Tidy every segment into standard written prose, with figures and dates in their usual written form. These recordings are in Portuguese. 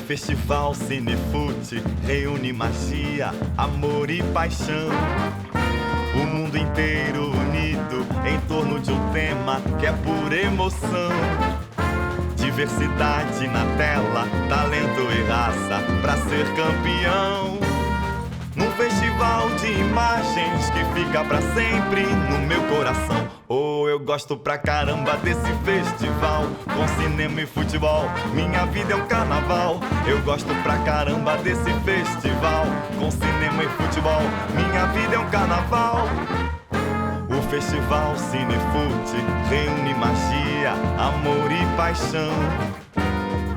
Festival Cinefute reúne magia, amor e paixão. O mundo inteiro unido em torno de um tema que é pura emoção. Diversidade na tela, talento e raça pra ser campeão. Num festival de imagens que fica pra sempre no meu coração. Oh, eu gosto pra caramba desse festival. Com cinema e futebol, minha vida é um carnaval. Eu gosto pra caramba desse festival. Com cinema e futebol, minha vida é um carnaval. O Festival Cinefute reúne magia, amor e paixão.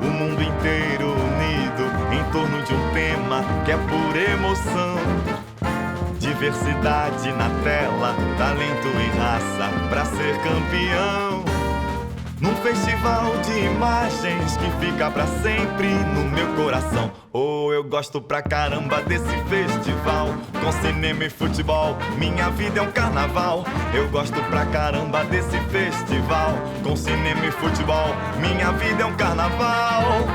O mundo inteiro unido em torno de um tema que é pura emoção. Diversidade na tela, talento e raça pra ser campeão. Num festival de imagens que fica pra sempre no meu coração. Oh, eu gosto pra caramba desse festival. Com cinema e futebol, minha vida é um carnaval. Eu gosto pra caramba desse festival. Com cinema e futebol, minha vida é um carnaval.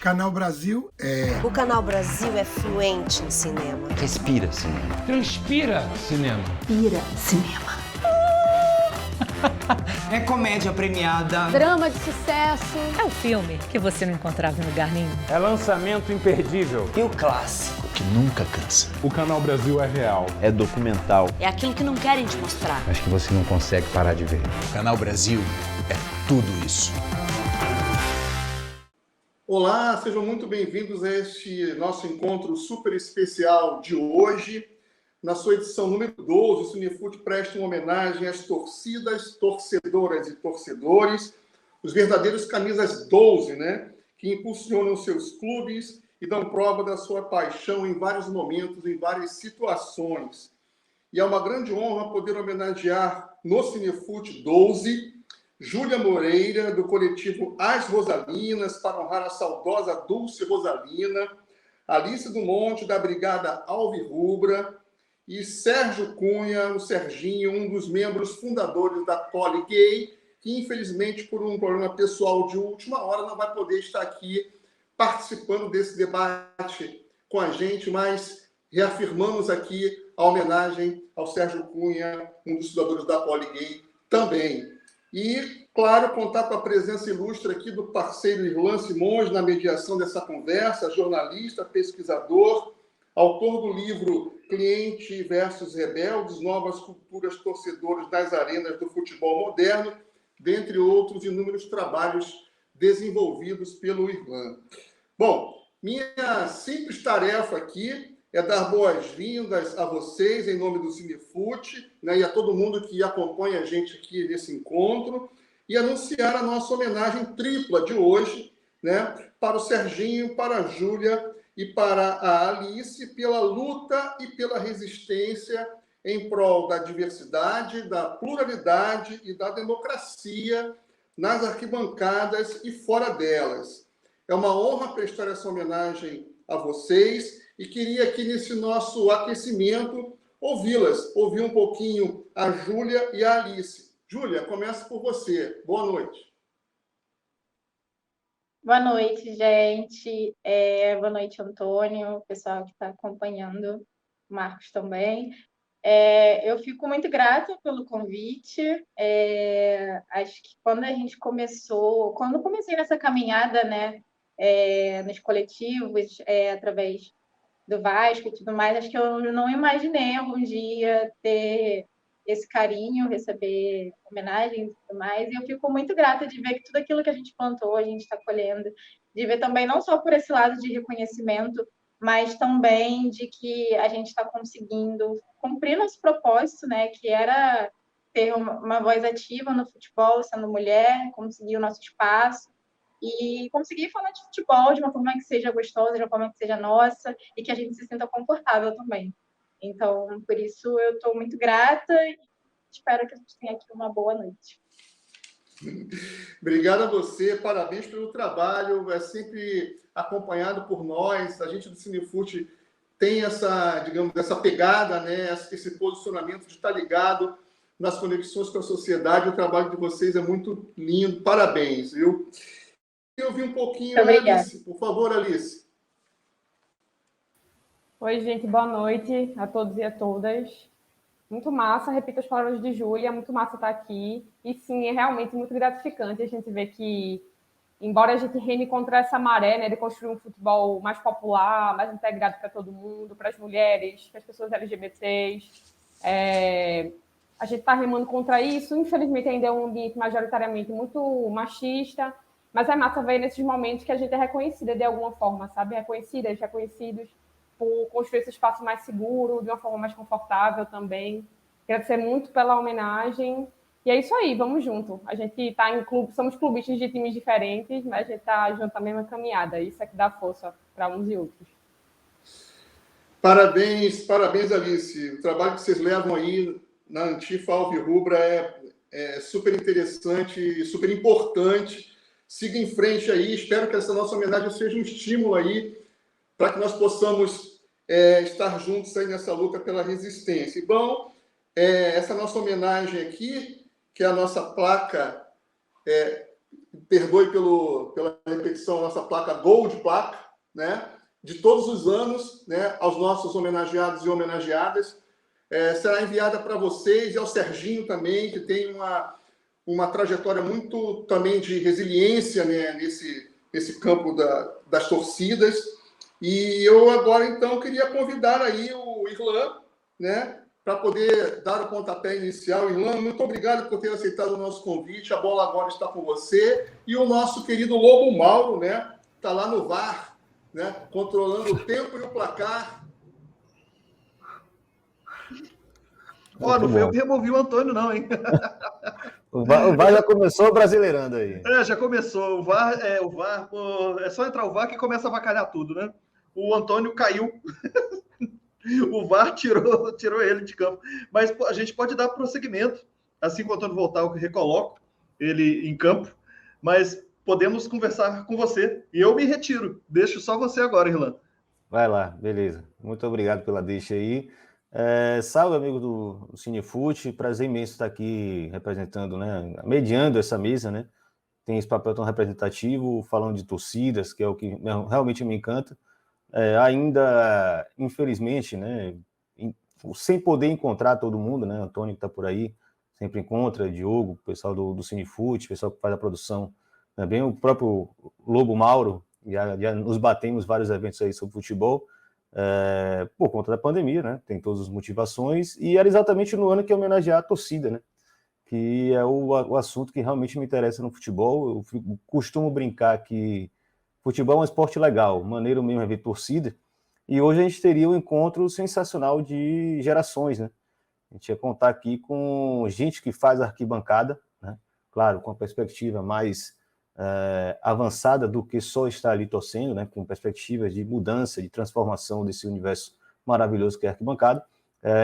Canal Brasil é... O Canal Brasil é fluente em cinema. Respira cinema. Transpira cinema. Pira cinema. É comédia premiada. Drama de sucesso. É um filme que você não encontrava em lugar nenhum. É lançamento imperdível. E o clássico que nunca cansa. O Canal Brasil é real. É documental. É aquilo que não querem te mostrar. Acho que você não consegue parar de ver. O Canal Brasil é tudo isso. Olá, sejam muito bem-vindos a este nosso encontro super especial de hoje. Na sua edição número 12, o Cinefute presta uma homenagem às torcidas, torcedoras e torcedores, os verdadeiros camisas 12, né? Que impulsionam seus clubes e dão prova da sua paixão em vários momentos, em várias situações. E é uma grande honra poder homenagear no Cinefute 12 Júlia Moreira, do coletivo As Rosalinas, para honrar a saudosa Dulce Rosalina, Alice do Monte, da Brigada Alvirrubra, e Sérgio Cunha, o Serginho, um dos membros fundadores da Poli Gay, que infelizmente por um problema pessoal de última hora não vai poder estar aqui participando desse debate com a gente, mas reafirmamos aqui a homenagem ao Sérgio Cunha, um dos fundadores da Poli Gay também. E, claro, contar com a presença ilustre aqui do parceiro Irlan Simões na mediação dessa conversa, jornalista, pesquisador, autor do livro Cliente versus Rebeldes, Novas Culturas Torcedoras nas Arenas do Futebol Moderno, dentre outros inúmeros trabalhos desenvolvidos pelo Irlan. Bom, minha simples tarefa aqui é dar boas-vindas a vocês em nome do Cinefute, né, e a todo mundo que acompanha a gente aqui nesse encontro, e anunciar a nossa homenagem tripla de hoje, né, para o Serginho, para a Júlia e para a Alice, pela luta e pela resistência em prol da diversidade, da pluralidade e da democracia nas arquibancadas e fora delas. É uma honra prestar essa homenagem a vocês, e queria aqui nesse nosso aquecimento ouvi-las, ouvir um pouquinho a Júlia e a Alice. Júlia, começa por você. Boa noite. Boa noite, gente. Boa noite, Antônio, o pessoal que está acompanhando, Marcos também. Eu fico muito grata pelo convite. Acho que quando comecei nessa caminhada, né, nos coletivos, através do Vasco e tudo mais. Acho que eu não imaginei algum dia ter esse carinho, receber homenagens e tudo mais. E eu fico muito grata de ver que tudo aquilo que a gente plantou, a gente está colhendo. De ver também, não só por esse lado de reconhecimento, mas também de que a gente está conseguindo cumprir nosso propósito, né? Que era ter uma voz ativa no futebol, sendo mulher, conseguir o nosso espaço e conseguir falar de futebol de uma forma que seja gostosa, de uma forma que seja nossa e que a gente se sinta confortável também. Então, por isso, eu estou muito grata e espero que a gente tenha aqui uma boa noite. Obrigado a você, parabéns pelo trabalho, é sempre acompanhado por nós, a gente do Cinefute tem essa, digamos, essa pegada, né, esse posicionamento de estar ligado nas conexões com a sociedade, o trabalho de vocês é muito lindo, parabéns, viu? Eu vi um pouquinho, Alice, por favor, Alice. Oi, gente, boa noite a todos e a todas. Muito massa, repito as palavras de Júlia, muito massa estar aqui. E sim, é realmente muito gratificante a gente ver que, embora a gente reme contra essa maré, né, de construir um futebol mais popular, mais integrado para todo mundo, para as mulheres, para as pessoas LGBTs, a gente está remando contra isso. Infelizmente, ainda é um ambiente majoritariamente muito machista, mas é massa ver nesses momentos que a gente é reconhecida de alguma forma, sabe? Reconhecidos por construir esse espaço mais seguro, de uma forma mais confortável também. Agradecer muito pela homenagem. E é isso aí, vamos junto. A gente está em clube, somos clubistas de times diferentes, mas a gente está junto na mesma caminhada. Isso é que dá força para uns e outros. Parabéns, Alice. O trabalho que vocês levam aí na Antifa Alvirrubra é super interessante e super importante. Siga em frente aí. Espero que essa nossa homenagem seja um estímulo aí para que nós possamos estar juntos aí nessa luta pela resistência. E, bom, essa nossa homenagem aqui, que é a nossa placa, perdoe pela repetição, a nossa placa Gold Placa, né, de todos os anos, né, aos nossos homenageados e homenageadas, será enviada para vocês e ao Serginho também, que tem uma trajetória muito também de resiliência, né, nesse campo das torcidas. E eu agora, então, queria convidar aí o Irlan, né, para poder dar o pontapé inicial. Irlan, muito obrigado por ter aceitado o nosso convite. A bola agora está com você. E o nosso querido Lobo Mauro, né, está lá no VAR, né, controlando o tempo e o placar. Não foi eu que removi o Antônio, não, hein? O VAR já começou brasileirando aí. Já começou. O VAR, pô, é só entrar o VAR que começa a avacalhar tudo, né? O Antônio caiu. O VAR tirou ele de campo. Mas pô, a gente pode dar prosseguimento. Assim que o Antônio voltar, eu recoloco ele em campo. Mas podemos conversar com você. E eu me retiro. Deixo só você agora, Irlan. Vai lá, beleza. Muito obrigado pela deixa aí. Salve, amigo do Cinefute. Prazer imenso estar aqui representando, né, mediando essa mesa, né? Tem esse papel tão representativo, falando de torcidas, que é o que realmente me encanta. Ainda, infelizmente, né, sem poder encontrar todo mundo, né? Antônio que está por aí, sempre encontra, Diogo, o pessoal do Cinefute, o pessoal que faz a produção, também o próprio Lobo Mauro, já nos batemos vários eventos aí sobre futebol, por conta da pandemia, né? Tem todas as motivações, e era exatamente no ano que eu homenagear a torcida, né? Que é o assunto que realmente me interessa no futebol. Eu costumo brincar que futebol é um esporte legal, maneiro mesmo é ver torcida, e hoje a gente teria um encontro sensacional de gerações, né? A gente ia contar aqui com gente que faz arquibancada, né? Claro, com a perspectiva mais avançada do que só estar ali torcendo, né? Com perspectivas de mudança, de transformação desse universo maravilhoso que é a arquibancada.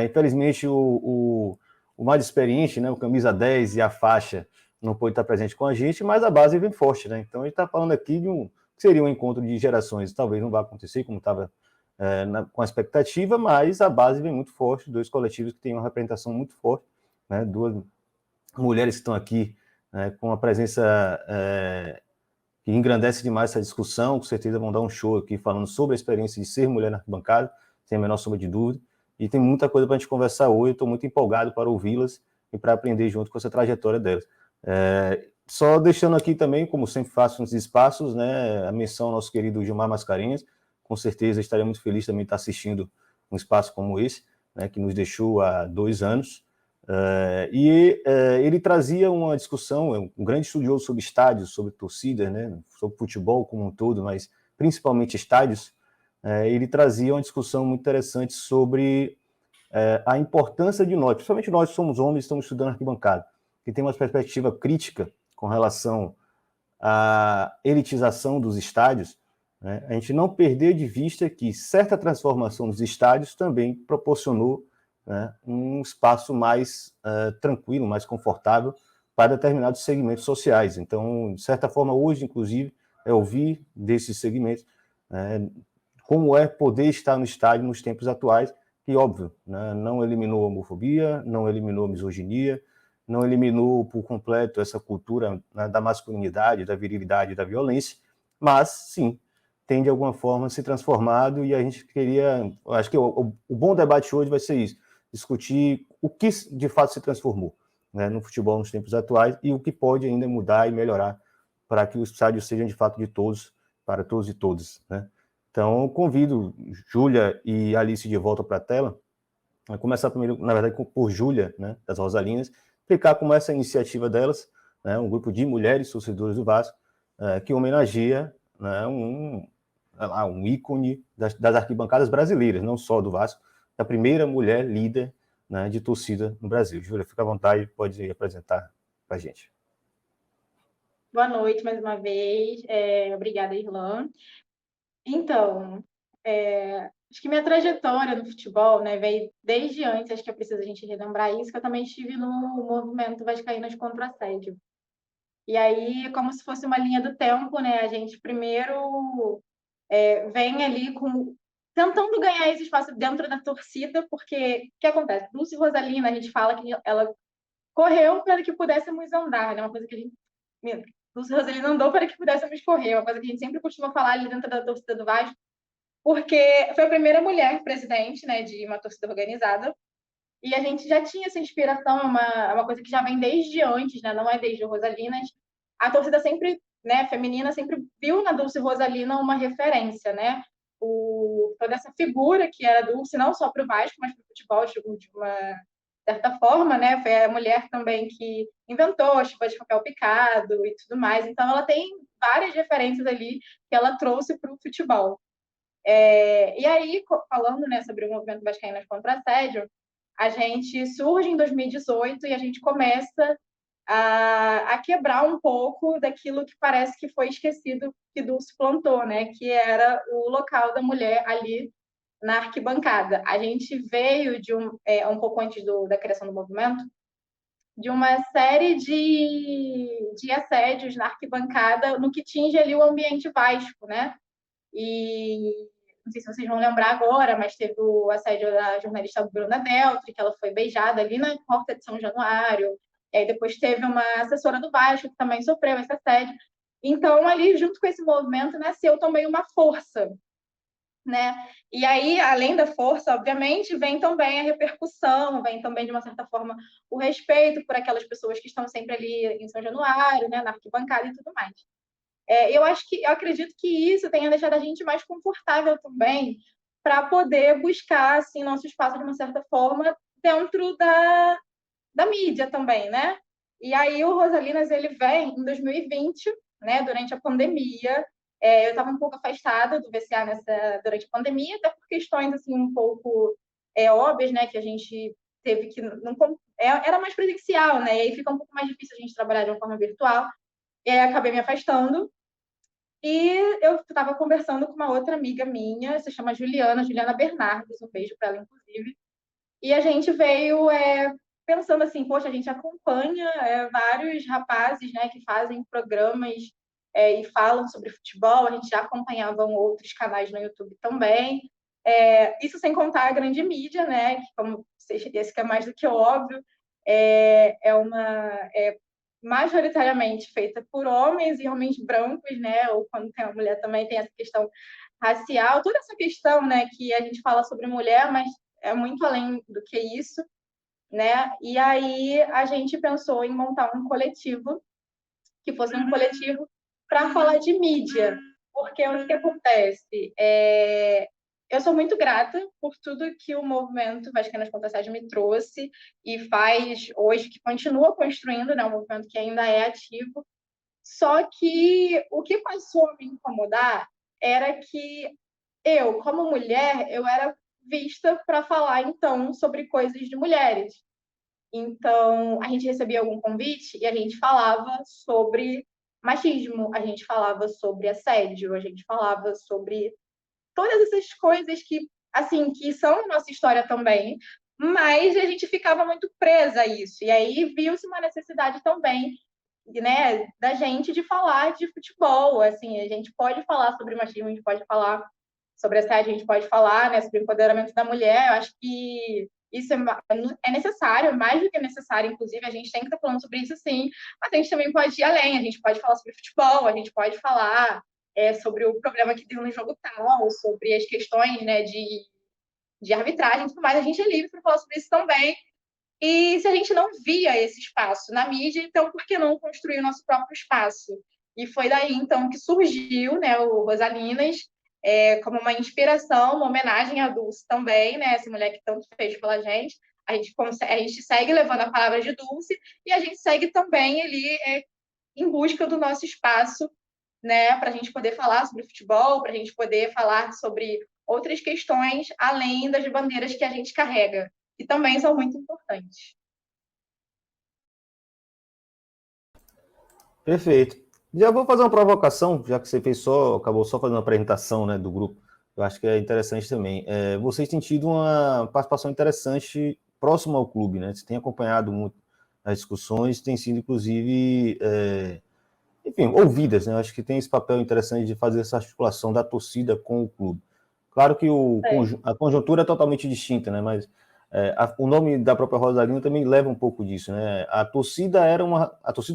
Infelizmente, o mais experiente, né? O camisa 10 e a faixa não pôde estar presente com a gente, mas a base vem forte, né? Então a gente está falando aqui de que seria um encontro de gerações, talvez não vá acontecer como estava com a expectativa, mas a base vem muito forte, dois coletivos que têm uma representação muito forte, né? Duas mulheres que estão aqui com uma presença que engrandece demais essa discussão, com certeza vão dar um show aqui falando sobre a experiência de ser mulher na arquibancada, sem a menor sombra de dúvida, e tem muita coisa para a gente conversar hoje. Estou muito empolgado para ouvi-las e para aprender junto com essa trajetória delas. Só deixando aqui também, como sempre faço nos espaços, né, a menção ao nosso querido Gilmar Mascarenhas. Com certeza estaria muito feliz também de estar assistindo um espaço como esse, né, que nos deixou há 2 anos. Ele trazia uma discussão, um grande estudioso sobre estádios, sobre torcidas, né, sobre futebol como um todo, mas principalmente estádios. Ele trazia uma discussão muito interessante sobre a importância de nós, principalmente nós que somos homens e estamos estudando arquibancada, que tem uma perspectiva crítica com relação à elitização dos estádios, né, a gente não perder de vista que certa transformação dos estádios também proporcionou, né, um espaço mais tranquilo, mais confortável para determinados segmentos sociais. Então, de certa forma, hoje, inclusive, ouvir desses segmentos como é poder estar no estádio nos tempos atuais, que, óbvio, né, não eliminou a homofobia, não eliminou a misoginia, não eliminou por completo essa cultura, né, da masculinidade, da virilidade, da violência, mas, sim, tem de alguma forma se transformado, e a gente queria, acho que o bom debate hoje vai ser isso, discutir o que de fato se transformou, né, no futebol nos tempos atuais e o que pode ainda mudar e melhorar para que os estádios sejam de fato de todos, para todos e todas, né? Então, convido Júlia e Alice de volta para a tela. Vou começar primeiro, na verdade, por Júlia, né, das Rosalinas, explicar como essa iniciativa delas, né, um grupo de mulheres torcedoras do Vasco, que homenageia, né, um ícone das arquibancadas brasileiras, não só do Vasco, a primeira mulher líder, né, de torcida no Brasil. Júlia, fica à vontade, pode apresentar para a gente. Boa noite mais uma vez. Obrigada, Irlan. Então, acho que minha trajetória no futebol, né, veio desde antes, acho que é preciso a gente relembrar isso, que eu também estive no movimento Vascaínas contra o Assédio. E aí, como se fosse uma linha do tempo, né, a gente primeiro vem ali tentando ganhar esse espaço dentro da torcida, porque o que acontece? Dulce Rosalina, a gente fala que ela correu para que pudéssemos andar, né, uma coisa que a gente... Dulce Rosalina andou para que pudéssemos correr, uma coisa que a gente sempre costuma falar ali dentro da torcida do Vasco, porque foi a primeira mulher presidente, né, de uma torcida organizada, e a gente já tinha essa inspiração, uma coisa que já vem desde antes, né, não é desde o Rosalinas. A torcida sempre, né, feminina, sempre viu na Dulce Rosalina uma referência, né, toda essa figura que era Dulce, não só para o Vasco, mas para o futebol, de uma certa forma, né, foi a mulher também que inventou a chuva de papel picado e tudo mais, então ela tem várias referências ali que ela trouxe para o futebol. E aí, falando, né, sobre o movimento Vascaínas contra Assédio, a gente surge em 2018 e a gente começa a quebrar um pouco daquilo que parece que foi esquecido, que Dulce plantou, né, que era o local da mulher ali na arquibancada. A gente veio de um pouco antes da criação do movimento, de uma série de assédios na arquibancada no que tinge ali o ambiente Vasco, né? E não sei se vocês vão lembrar agora, mas teve o assédio da jornalista Bruna Deltri, que ela foi beijada ali na porta de São Januário. E aí depois teve uma assessora do Vasco que também sofreu esse assédio. Então, ali, junto com esse movimento, nasceu também uma força, né? E aí, além da força, obviamente, vem também a repercussão, vem também, de uma certa forma, o respeito por aquelas pessoas que estão sempre ali em São Januário, né, na arquibancada e tudo mais. Eu acredito que isso tenha deixado a gente mais confortável também para poder buscar, assim, nosso espaço de uma certa forma dentro da mídia também, né? E aí o Rosalinas, ele vem em 2020, né, durante a pandemia. Eu estava um pouco afastada do VCA durante a pandemia, até por questões assim um pouco óbvias, né, que a gente teve que era mais presencial, né? E aí fica um pouco mais difícil a gente trabalhar de uma forma virtual. E aí acabei me afastando. E eu estava conversando com uma outra amiga minha, se chama Juliana Bernardes, um beijo para ela, inclusive. E a gente veio pensando assim, poxa, a gente acompanha vários rapazes, né, que fazem programas e falam sobre futebol, a gente já acompanhava outros canais no YouTube também. Isso sem contar a grande mídia, né, que, como esse que é mais do que óbvio, majoritariamente feita por homens e homens brancos, né, ou quando tem uma mulher também tem essa questão racial, toda essa questão, né, que a gente fala sobre mulher, mas é muito além do que isso, né? E aí a gente pensou em montar um coletivo que fosse um coletivo para falar de mídia, porque o que acontece? Eu sou muito grata por tudo que o movimento Vascaínas contra a Assédio me trouxe e faz hoje, que continua construindo, né, um movimento que ainda é ativo. Só que o que passou a me incomodar era que eu, como mulher, eu era vista para falar, então, sobre coisas de mulheres. Então, a gente recebia algum convite e a gente falava sobre machismo, a gente falava sobre assédio, a gente falava sobre todas essas coisas que, assim, que são a nossa história também, mas a gente ficava muito presa a isso. E aí viu-se uma necessidade também, né, da gente de falar de futebol. Assim, a gente pode falar sobre machismo, a gente pode falar sobre assédio, a gente pode falar, né, sobre o empoderamento da mulher. Eu acho que isso é necessário, mais do que necessário, inclusive, a gente tem que estar falando sobre isso, sim, mas a gente também pode ir além, a gente pode falar sobre futebol, a gente pode falar sobre o problema que deu no jogo tal, sobre as questões, né, de arbitragem e tudo mais. A gente é livre para falar sobre isso também. E se a gente não via esse espaço na mídia, então por que não construir o nosso próprio espaço? E foi daí, então, que surgiu, né, o Rosalinas, como uma inspiração, uma homenagem à Dulce também, né, essa mulher que tanto fez pela gente. A gente segue levando a palavra de Dulce e a gente segue também ali em busca do nosso espaço, né, para a gente poder falar sobre futebol, para a gente poder falar sobre outras questões além das bandeiras que a gente carrega, que também são muito importantes. Perfeito. Já vou fazer uma provocação, já que você acabou só fazendo uma apresentação, né, do grupo. Eu acho que é interessante também. Vocês têm tido uma participação interessante próxima ao clube, né? Você tem acompanhado muito as discussões, tem sido, inclusive, enfim, ouvidas, né? Eu acho que tem esse papel interessante de fazer essa articulação da torcida com o clube. Claro que a conjuntura é totalmente distinta, né? Mas o nome da própria Rosalina também leva um pouco disso, né? A torcida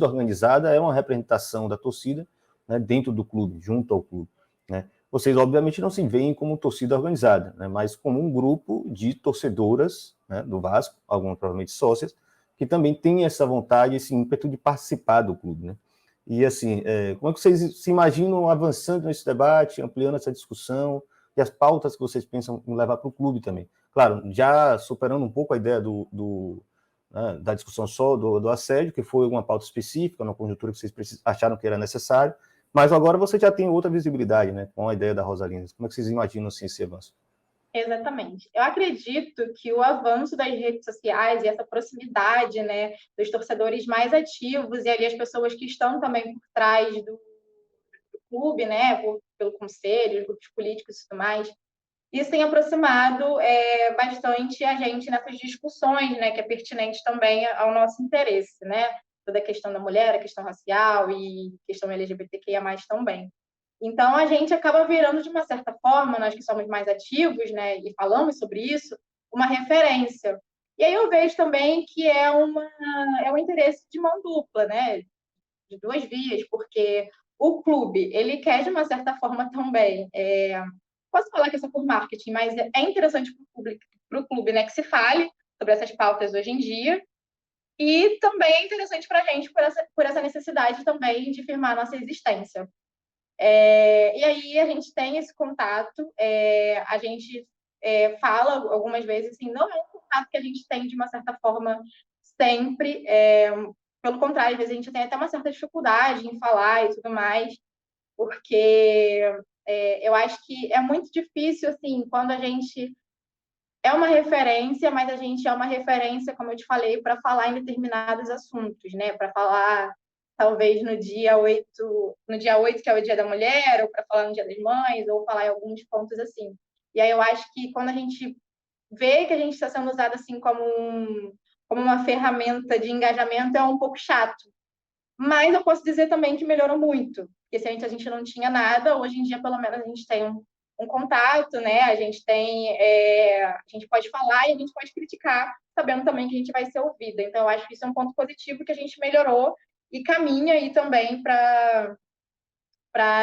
organizada era uma representação da torcida, né, dentro do clube, junto ao clube, né? Vocês, obviamente, não se veem como torcida organizada, né, mas como um grupo de torcedoras, né, do Vasco, algumas provavelmente sócias, que também têm essa vontade, esse ímpeto de participar do clube, né? E, assim, como é que vocês se imaginam avançando nesse debate, ampliando essa discussão e as pautas que vocês pensam em levar para o clube também? Claro, já superando um pouco a ideia né, da discussão só do assédio, que foi uma pauta específica, na conjuntura que vocês acharam que era necessário, mas agora você já tem outra visibilidade, né, com a ideia da Rosalina. Como é que vocês imaginam assim, esse avanço? Exatamente. Eu acredito que o avanço das redes sociais e essa proximidade, né, dos torcedores mais ativos e ali as pessoas que estão também por trás do clube, né, pelo conselho, grupos políticos e tudo mais, isso tem aproximado bastante a gente nessas discussões, né, que é pertinente também ao nosso interesse, né, toda a questão da mulher, a questão racial e questão LGBTQIA+, também. Então, a gente acaba virando, de uma certa forma, nós que somos mais ativos, né, e falamos sobre isso, uma referência. E aí eu vejo também que é um interesse de mão dupla, né, de duas vias, porque o clube, ele quer, de uma certa forma, também... Posso falar que é só por marketing, mas é interessante para o clube, né, que se fale sobre essas pautas hoje em dia, e também é interessante para a gente por essa necessidade também de firmar a nossa existência. E aí a gente tem esse contato, a gente fala algumas vezes, assim, não é um contato que a gente tem de uma certa forma sempre, pelo contrário, às vezes a gente tem até uma certa dificuldade em falar e tudo mais, porque eu acho que é muito difícil, assim, quando a gente é uma referência, mas a gente é uma referência, como eu te falei, para falar em determinados assuntos, né? Para falar, talvez, no dia 8, que é o Dia da Mulher, ou para falar no Dia das Mães, ou falar em alguns pontos assim. E aí eu acho que quando a gente vê que a gente está sendo usado assim como uma ferramenta de engajamento, é um pouco chato. Mas eu posso dizer também que melhorou muito, porque se a gente não tinha nada, hoje em dia, pelo menos, a gente tem um contato, né? A gente pode falar e a gente pode criticar, sabendo também que a gente vai ser ouvida. Então, eu acho que isso é um ponto positivo que a gente melhorou e caminha aí também para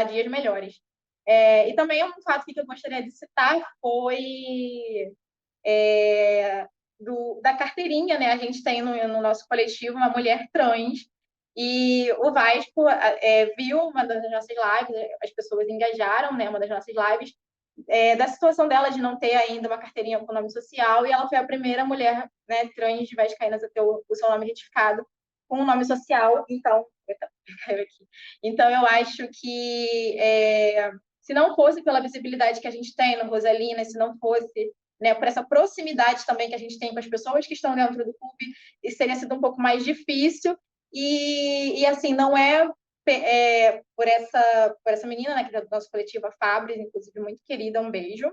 dias melhores. E também um fato que eu gostaria de citar foi da carteirinha, né? A gente tem no nosso coletivo uma mulher trans E o Vasco viu uma das nossas lives, as pessoas engajaram, né, uma das nossas lives, da situação dela de não ter ainda uma carteirinha com nome social, e ela foi a primeira mulher, né, trans de vascaínas a ter o seu nome retificado com um nome social. Então eu acho que se não fosse pela visibilidade que a gente tem no Rosalina, se não fosse, né, por essa proximidade também que a gente tem com as pessoas que estão dentro do clube, isso teria sido um pouco mais difícil. E assim, não por essa menina, né, que é do nosso coletivo, a Fabris, inclusive muito querida, um beijo.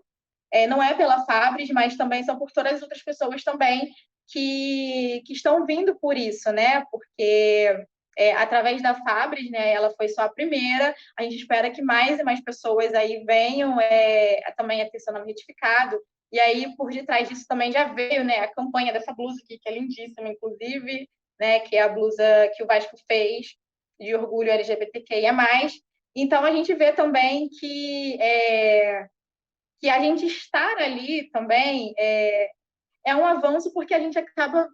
Não é pela Fabris, mas também são por todas as outras pessoas também que estão vindo por isso, né? Porque através da Fabris, né, ela foi só a primeira, a gente espera que mais e mais pessoas aí venham também a ter seu nome retificado. E aí, por detrás disso também já veio, né, a campanha dessa blusa aqui, que é lindíssima, inclusive, né, que é a blusa que o Vasco fez de orgulho LGBTQIA+. Então, a gente vê também que a gente estar ali também é um avanço, porque a gente acaba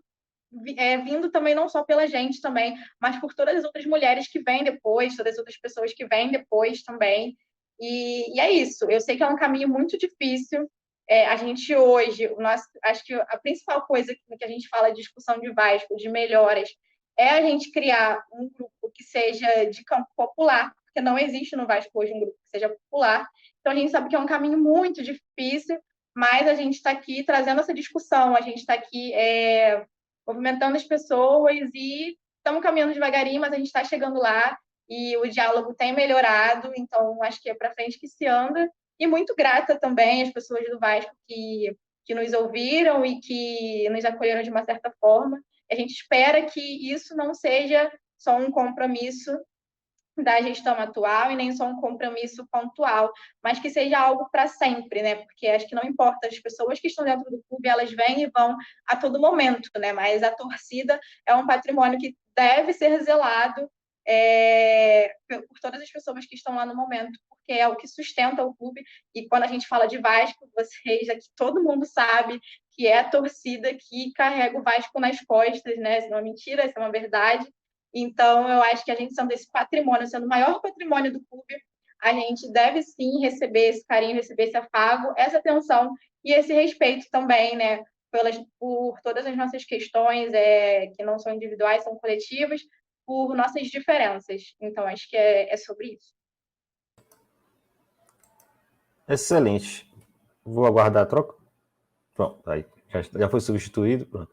vindo também não só pela gente também, mas por todas as outras mulheres que vêm depois, todas as outras pessoas que vêm depois também. E é isso. Eu sei que é um caminho muito difícil. A gente hoje, acho que a principal coisa que a gente fala de discussão de Vasco, de melhoras, é a gente criar um grupo que seja de campo popular, porque não existe no Vasco hoje um grupo que seja popular. Então, a gente sabe que é um caminho muito difícil, mas a gente está aqui trazendo essa discussão, a gente está aqui movimentando as pessoas e estamos caminhando devagarinho, mas a gente está chegando lá e o diálogo tem melhorado, então acho que é para frente que se anda. E muito grata também às pessoas do Vasco que nos ouviram e que nos acolheram de uma certa forma. A gente espera que isso não seja só um compromisso da gestão atual e nem só um compromisso pontual, mas que seja algo para sempre, né? Porque acho que não importa, as pessoas que estão dentro do clube, elas vêm e vão a todo momento, né? Mas a torcida é um patrimônio que deve ser zelado por todas as pessoas que estão lá no momento, porque é o que sustenta o clube. E quando a gente fala de Vasco, vocês aqui, todo mundo sabe que é a torcida que carrega o Vasco nas costas, né? Isso não é mentira, isso é uma verdade. Então, eu acho que a gente, sendo esse patrimônio, sendo o maior patrimônio do clube, a gente deve sim receber esse carinho, receber esse afago, essa atenção e esse respeito também, né? Por todas as nossas questões que não são individuais, são coletivas, por nossas diferenças. Então, acho que é sobre isso. Excelente. Vou aguardar a troca. Pronto, aí já foi substituído. Pronto.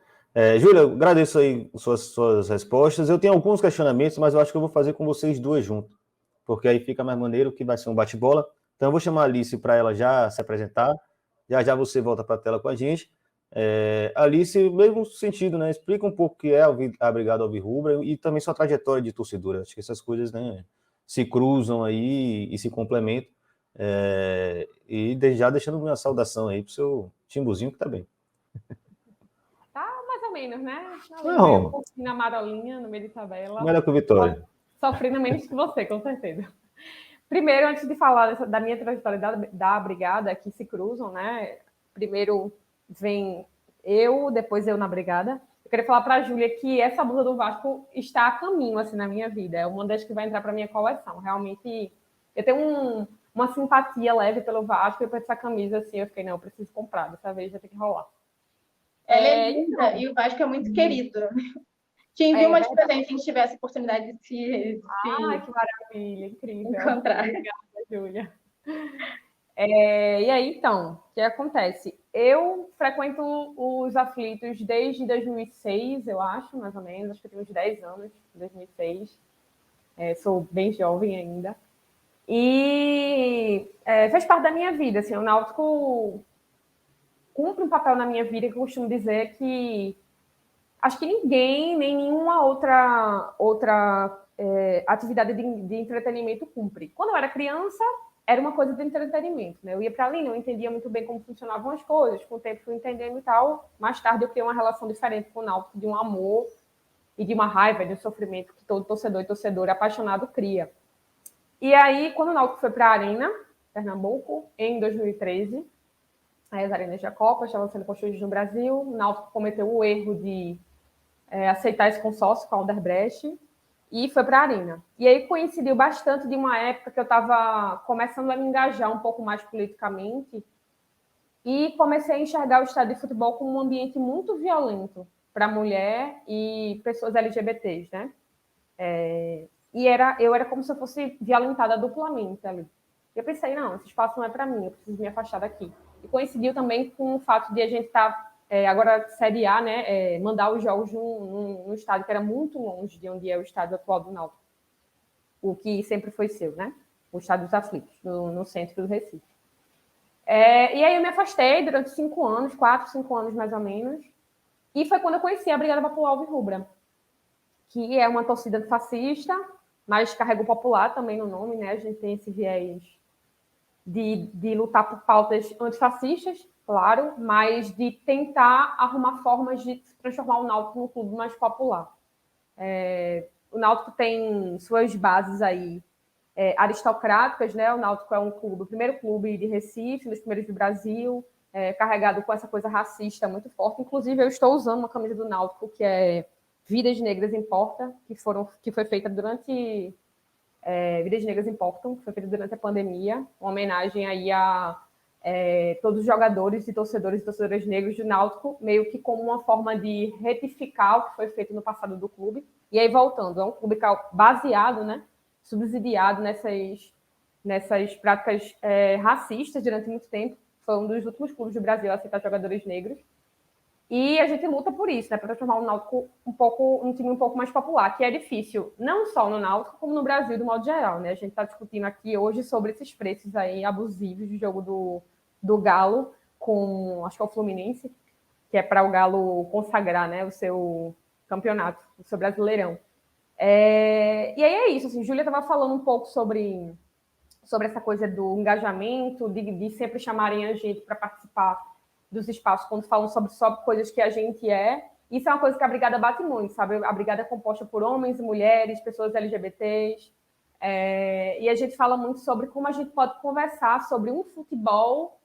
Júlia, agradeço aí suas respostas. Eu tenho alguns questionamentos, mas eu acho que eu vou fazer com vocês duas juntos, porque aí fica mais maneiro, que vai ser um bate-bola. Então eu vou chamar a Alice para ela já se apresentar. Já você volta para a tela com a gente. Alice, mesmo sentido, né? Explica um pouco o que é a Brigada Alvirrubra e também sua trajetória de torcedora. Acho que essas coisas, né, se cruzam aí e se complementam. E já deixando uma saudação aí pro seu timbuzinho, que tá bem. Tá mais ou menos, né? Não. Um pouquinho na marolinha, no meio de tabela. Melhor que o Vitória. Sofrendo menos que você, com certeza. Primeiro, antes de falar da minha trajetória da Brigada, que se cruzam, né? Primeiro vem depois eu na Brigada. Eu queria falar para a Júlia que essa blusa do Vasco está a caminho, assim, na minha vida. É uma das que vai entrar para minha coleção. Realmente, eu tenho uma simpatia leve pelo Vasco e por essa camisa, assim, eu fiquei, não, eu preciso comprar, dessa vez vai ter que rolar. Ela é linda e o Vasco é muito querido. Te envio uma de presente, se a gente tivesse a oportunidade de se Ai, que maravilha, incrível. Encontrar. Obrigada, Júlia. E aí, então, o que acontece? Eu frequento os Aflitos desde 2006, eu acho, mais ou menos. Acho que eu tenho uns 10 anos, 2006. Sou bem jovem ainda. E faz parte da minha vida. Assim, o Náutico cumpre um papel na minha vida que eu costumo dizer que acho que ninguém, nem nenhuma outra atividade de entretenimento cumpre. Quando eu era criança, era uma coisa de entretenimento, né? Eu ia para ali, não entendia muito bem como funcionavam as coisas, com o tempo fui entendendo e tal. Mais tarde eu criei uma relação diferente com o Náutico, de um amor e de uma raiva, de um sofrimento que todo torcedor e torcedora apaixonado cria. E aí, quando o Náutico foi para a Arena, Pernambuco, em 2013, as arenas da Copa estavam sendo construídas no Brasil, o Náutico cometeu o erro de aceitar esse consórcio com a Alderbrecht, e foi para a Arena. E aí coincidiu bastante de uma época que eu estava começando a me engajar um pouco mais politicamente e comecei a enxergar o estádio de futebol como um ambiente muito violento para mulher e pessoas LGBTs, né? E eu era como se eu fosse violentada duplamente ali. Eu pensei, não, esse espaço não é para mim, eu preciso me afastar daqui. E coincidiu também com o fato de a gente estar, agora Série A, né, mandar os jogos num estádio que era muito longe de onde é o estádio atual do Náutico, o que sempre foi seu, né? O estádio dos Aflitos, no centro do Recife. E aí eu me afastei durante 5 anos, 4, 5 anos mais ou menos, e foi quando eu conheci a Brigada Popular Alvirrubra, que é uma torcida fascista, mas carrega o popular também no nome, né? A gente tem esse viés de lutar por pautas antifascistas, claro, mas de tentar arrumar formas de transformar o Náutico num clube mais popular. O Náutico tem suas bases aí aristocráticas, né? O Náutico é o primeiro clube de Recife, um dos primeiros do Brasil, carregado com essa coisa racista muito forte. Inclusive, eu estou usando uma camisa do Náutico que é Vidas Negras Importa, que foi feita durante... Vidas Negras Importam, foi feita durante a pandemia, uma homenagem aí a todos os jogadores e torcedoras negros do Náutico, meio que como uma forma de retificar o que foi feito no passado do clube. E aí, voltando, é um clube baseado, né, subsidiado nessas práticas racistas durante muito tempo. Foi um dos últimos clubes do Brasil a aceitar jogadores negros. E a gente luta por isso, né, para transformar o Náutico um time um pouco mais popular, que é difícil, não só no Náutico, como no Brasil, do modo geral, né? A gente está discutindo aqui hoje sobre esses preços aí abusivos do jogo do Galo com, acho que é o Fluminense, que é para o Galo consagrar, né, o seu campeonato, o seu Brasileirão. E aí é isso, assim, Júlia estava falando um pouco sobre essa coisa do engajamento, de sempre chamarem a gente para participar dos espaços, quando falam sobre coisas que a gente é. Isso é uma coisa que a Brigada bate muito, sabe? A Brigada é composta por homens e mulheres, pessoas LGBTs, e a gente fala muito sobre como a gente pode conversar sobre um futebol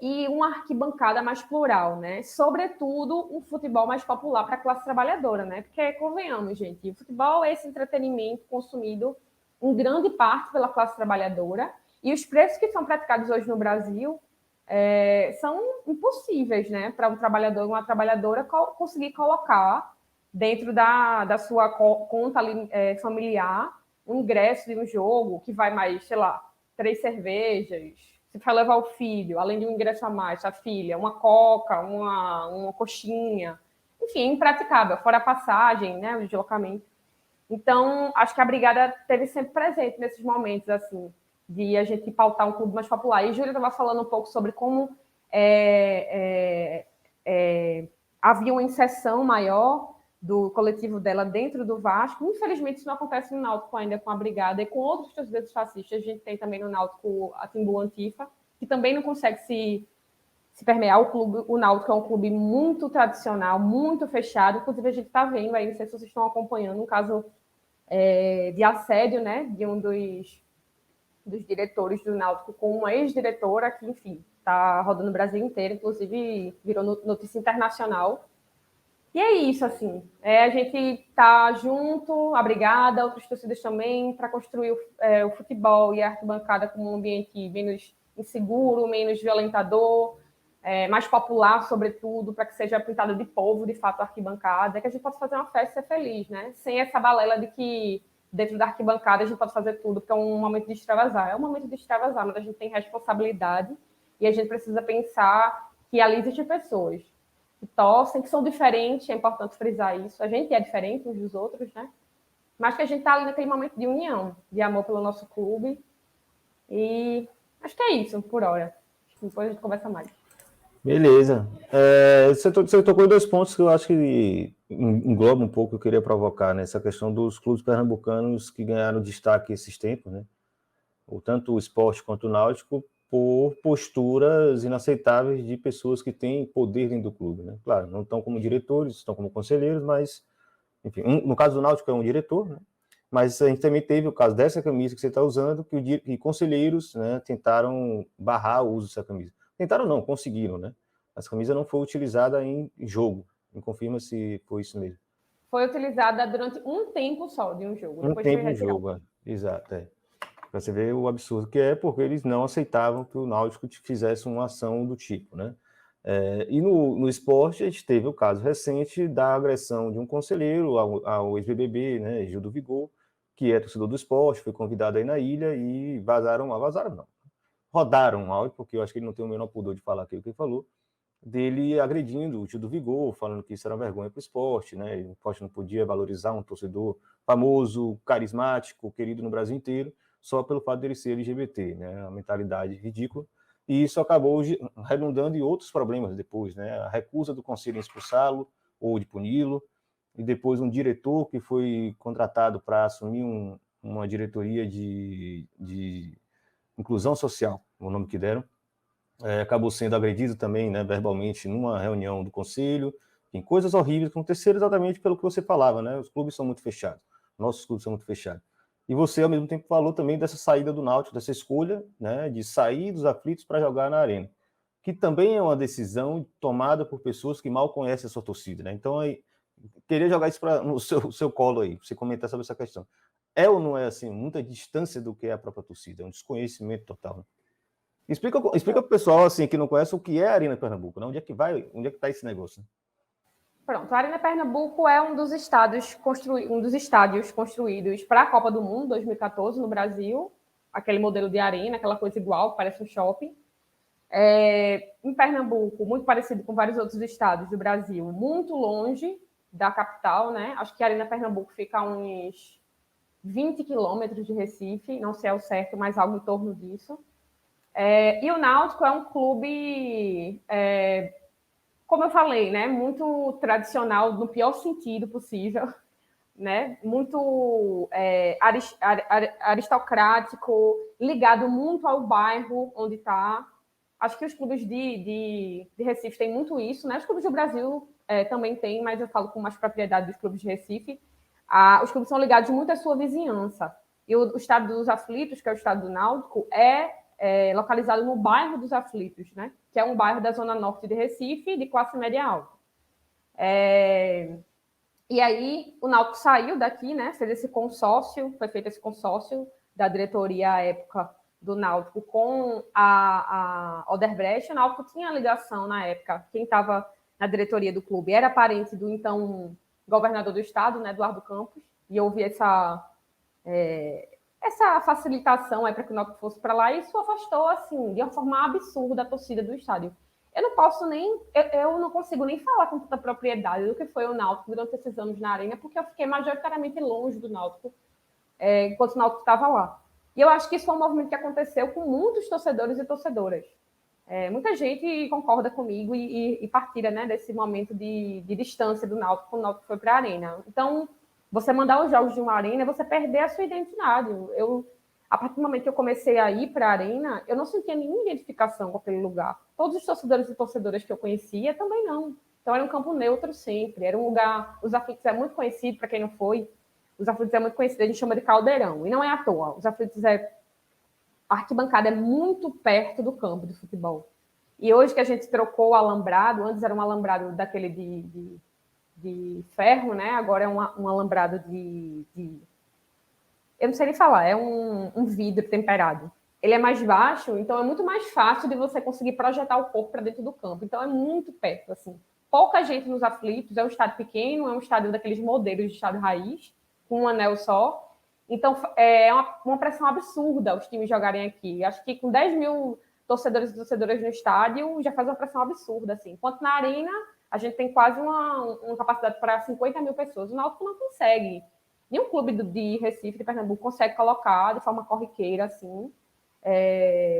e uma arquibancada mais plural, né? Sobretudo, um futebol mais popular para a classe trabalhadora, né? Porque, convenhamos, gente, o futebol é esse entretenimento consumido em grande parte pela classe trabalhadora, e os preços que são praticados hoje no Brasil são impossíveis, né, para um trabalhador ou uma trabalhadora conseguir colocar dentro da sua conta ali, familiar um ingresso de um jogo que vai mais, sei lá, 3 cervejas, se for levar o filho, além de um ingresso a mais, a filha, uma coca, uma coxinha, enfim, é impraticável, fora a passagem, né, o deslocamento. Então, acho que a Brigada esteve sempre presente nesses momentos, assim, de a gente pautar um clube mais popular. E a Júlia estava falando um pouco sobre como havia uma inserção maior do coletivo dela dentro do Vasco. Infelizmente, isso não acontece no Náutico ainda com a Brigada e com outros torcedores fascistas. A gente tem também no Náutico a Timbu Antifa, que também não consegue se permear. O Náutico é um clube muito tradicional, muito fechado. Inclusive, a gente está vendo aí, não sei se vocês estão acompanhando, um caso de assédio, né, de um dos diretores do Náutico com uma ex-diretora que, enfim, está rodando o Brasil inteiro, inclusive virou notícia internacional. E é isso, assim, a gente tá junto, a Brigada, outras torcidas também, para construir o futebol e a arquibancada como um ambiente menos inseguro, menos violentador, mais popular, sobretudo, para que seja pintada de povo, de fato, a arquibancada, que a gente possa fazer uma festa e ser feliz, né? Sem essa balela de que dentro da arquibancada a gente pode fazer tudo, porque é um momento de extravasar. É um momento de extravasar, mas a gente tem responsabilidade e a gente precisa pensar que ali existem pessoas que torcem, que são diferentes, é importante frisar isso. A gente é diferente uns dos outros, né? Mas que a gente está ali naquele momento de união, de amor pelo nosso clube. E acho que é isso, por hora. Depois a gente conversa mais. Beleza. Você tocou em 2 pontos que eu acho que engloba um pouco o que eu queria provocar, né? Essa questão dos clubes pernambucanos que ganharam destaque esses tempos, né? Tanto o Sport quanto o Náutico, por posturas inaceitáveis de pessoas que têm poder dentro do clube, né? Claro, não estão como diretores, estão como conselheiros, mas, enfim, no caso do Náutico é um diretor, né? Mas a gente também teve o caso dessa camisa que você está usando, que conselheiros, né, tentaram barrar o uso dessa camisa. Tentaram não, conseguiram, né? Essa camisa não foi utilizada em jogo. Me confirma se foi isso mesmo. foi utilizada durante um tempo só de um jogo. Um Depois tempo foi no jogo, exato. Para você ver o absurdo que é, porque eles não aceitavam que o Náutico fizesse uma ação do tipo, né? E no esporte, a gente teve o caso recente da agressão de um conselheiro ao ex-BBB, né, Gil do Vigor, que é torcedor do esporte, foi convidado aí na ilha e rodaram um áudio, porque eu acho que ele não tem o menor pudor de falar aquilo que ele falou, dele agredindo o Gil do Vigor, falando que isso era uma vergonha para o esporte, né? O esporte não podia valorizar um torcedor famoso, carismático, querido no Brasil inteiro, só pelo fato dele ser LGBT, né? Uma mentalidade ridícula. E isso acabou redundando em outros problemas depois, né? A recusa do conselho em expulsá-lo ou de puni-lo, e depois um diretor que foi contratado para assumir uma diretoria de inclusão social, o nome que deram, acabou sendo agredido também, né, verbalmente, numa reunião do conselho. Tem coisas horríveis que aconteceram exatamente pelo que você falava, né? Os clubes são muito fechados, nossos clubes são muito fechados. E você, ao mesmo tempo, falou também dessa saída do Náutico, dessa escolha, né, de sair dos aflitos para jogar na Arena, que também é uma decisão tomada por pessoas que mal conhecem a sua torcida, né? Então, aí, queria jogar isso no seu colo aí, você comentar sobre essa questão. É ou não é, assim, muita distância do que é a própria torcida? É um desconhecimento total, né? Explica para o pessoal, assim, que não conhece, o que é a Arena Pernambuco, né? Onde é que está esse negócio, né? Pronto, a Arena Pernambuco é um dos estádios construídos para a Copa do Mundo 2014 no Brasil, aquele modelo de arena, aquela coisa igual, que parece um shopping. Em Pernambuco, muito parecido com vários outros estados do Brasil, muito longe da capital, né? Acho que a Arena Pernambuco fica a uns 20 quilômetros de Recife, não sei ao certo, mas algo em torno disso. E o Náutico é um clube, como eu falei, né, muito tradicional, no pior sentido possível, né, muito aristocrático, ligado muito ao bairro onde está. Acho que os clubes de Recife têm muito isso, né? Os clubes do Brasil também têm, mas eu falo com mais propriedade dos clubes de Recife. Os clubes são ligados muito à sua vizinhança. E o estado dos Aflitos, que é o estado do Náutico, localizado no bairro dos Aflitos, né? Que é um bairro da zona norte de Recife, de classe média alta. E aí o Náutico saiu daqui, né? Foi feito esse consórcio da diretoria à época do Náutico com a Odebrecht. O Náutico tinha ligação na época. Quem estava na diretoria do clube era parente do então governador do estado, né, Eduardo Campos, e houve essa facilitação para que o Náutico fosse para lá, e isso afastou, assim, de uma forma absurda a torcida do estádio. Eu não consigo nem falar com tanta propriedade do que foi o Náutico durante esses anos na Arena, porque eu fiquei majoritariamente longe do Náutico enquanto o Náutico estava lá. E eu acho que isso foi um movimento que aconteceu com muitos torcedores e torcedoras. Muita gente concorda comigo e partilha, né, desse momento de distância do Náutico quando o Náutico foi para a Arena. Então, você mandar os jogos de uma Arena é você perder a sua identidade. A partir do momento que eu comecei a ir para a Arena, eu não sentia nenhuma identificação com aquele lugar. Todos os torcedores e torcedoras que eu conhecia também não. Então, era um campo neutro sempre. Era um lugar... Os Aflitos é muito conhecido, para quem não foi. Os Aflitos é muito conhecido, a gente chama de Caldeirão. E não é à toa. Os Aflitos a arquibancada é muito perto do campo de futebol. E hoje que a gente trocou o alambrado, antes era um alambrado daquele de ferro, né? Agora é um alambrado eu não sei nem falar, é um vidro temperado. Ele é mais baixo, então é muito mais fácil de você conseguir projetar o corpo para dentro do campo. Então é muito perto, assim. Pouca gente nos Aflitos, é um estádio pequeno, é um estádio daqueles modelos de estádio raiz, com um anel só. Então, é uma pressão absurda os times jogarem aqui. Acho que com 10 mil torcedores e torcedoras no estádio, já faz uma pressão absurda, assim. Enquanto na Arena, a gente tem quase uma capacidade para 50 mil pessoas. O Náutico não consegue. Nenhum clube de Recife, de Pernambuco, consegue colocar de forma corriqueira, assim,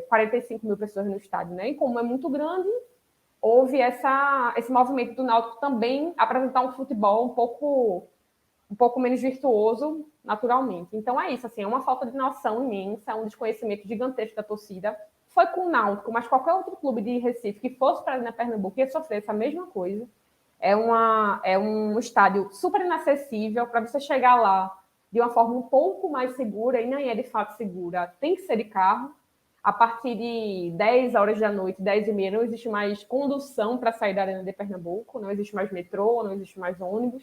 45 mil pessoas no estádio, né? E como é muito grande, houve esse movimento do Náutico também apresentar um futebol um pouco menos virtuoso, naturalmente. Então é isso, assim, é uma falta de noção imensa, um desconhecimento gigantesco da torcida. Foi com o Náutico, mas qualquer outro clube de Recife que fosse para a Pernambuco ia sofrer essa mesma coisa. É um estádio super inacessível para você chegar lá de uma forma um pouco mais segura, e nem é de fato segura, tem que ser de carro. A partir de 10 horas da noite, 10h30, não existe mais condução para sair da Arena de Pernambuco, não existe mais metrô, não existe mais ônibus.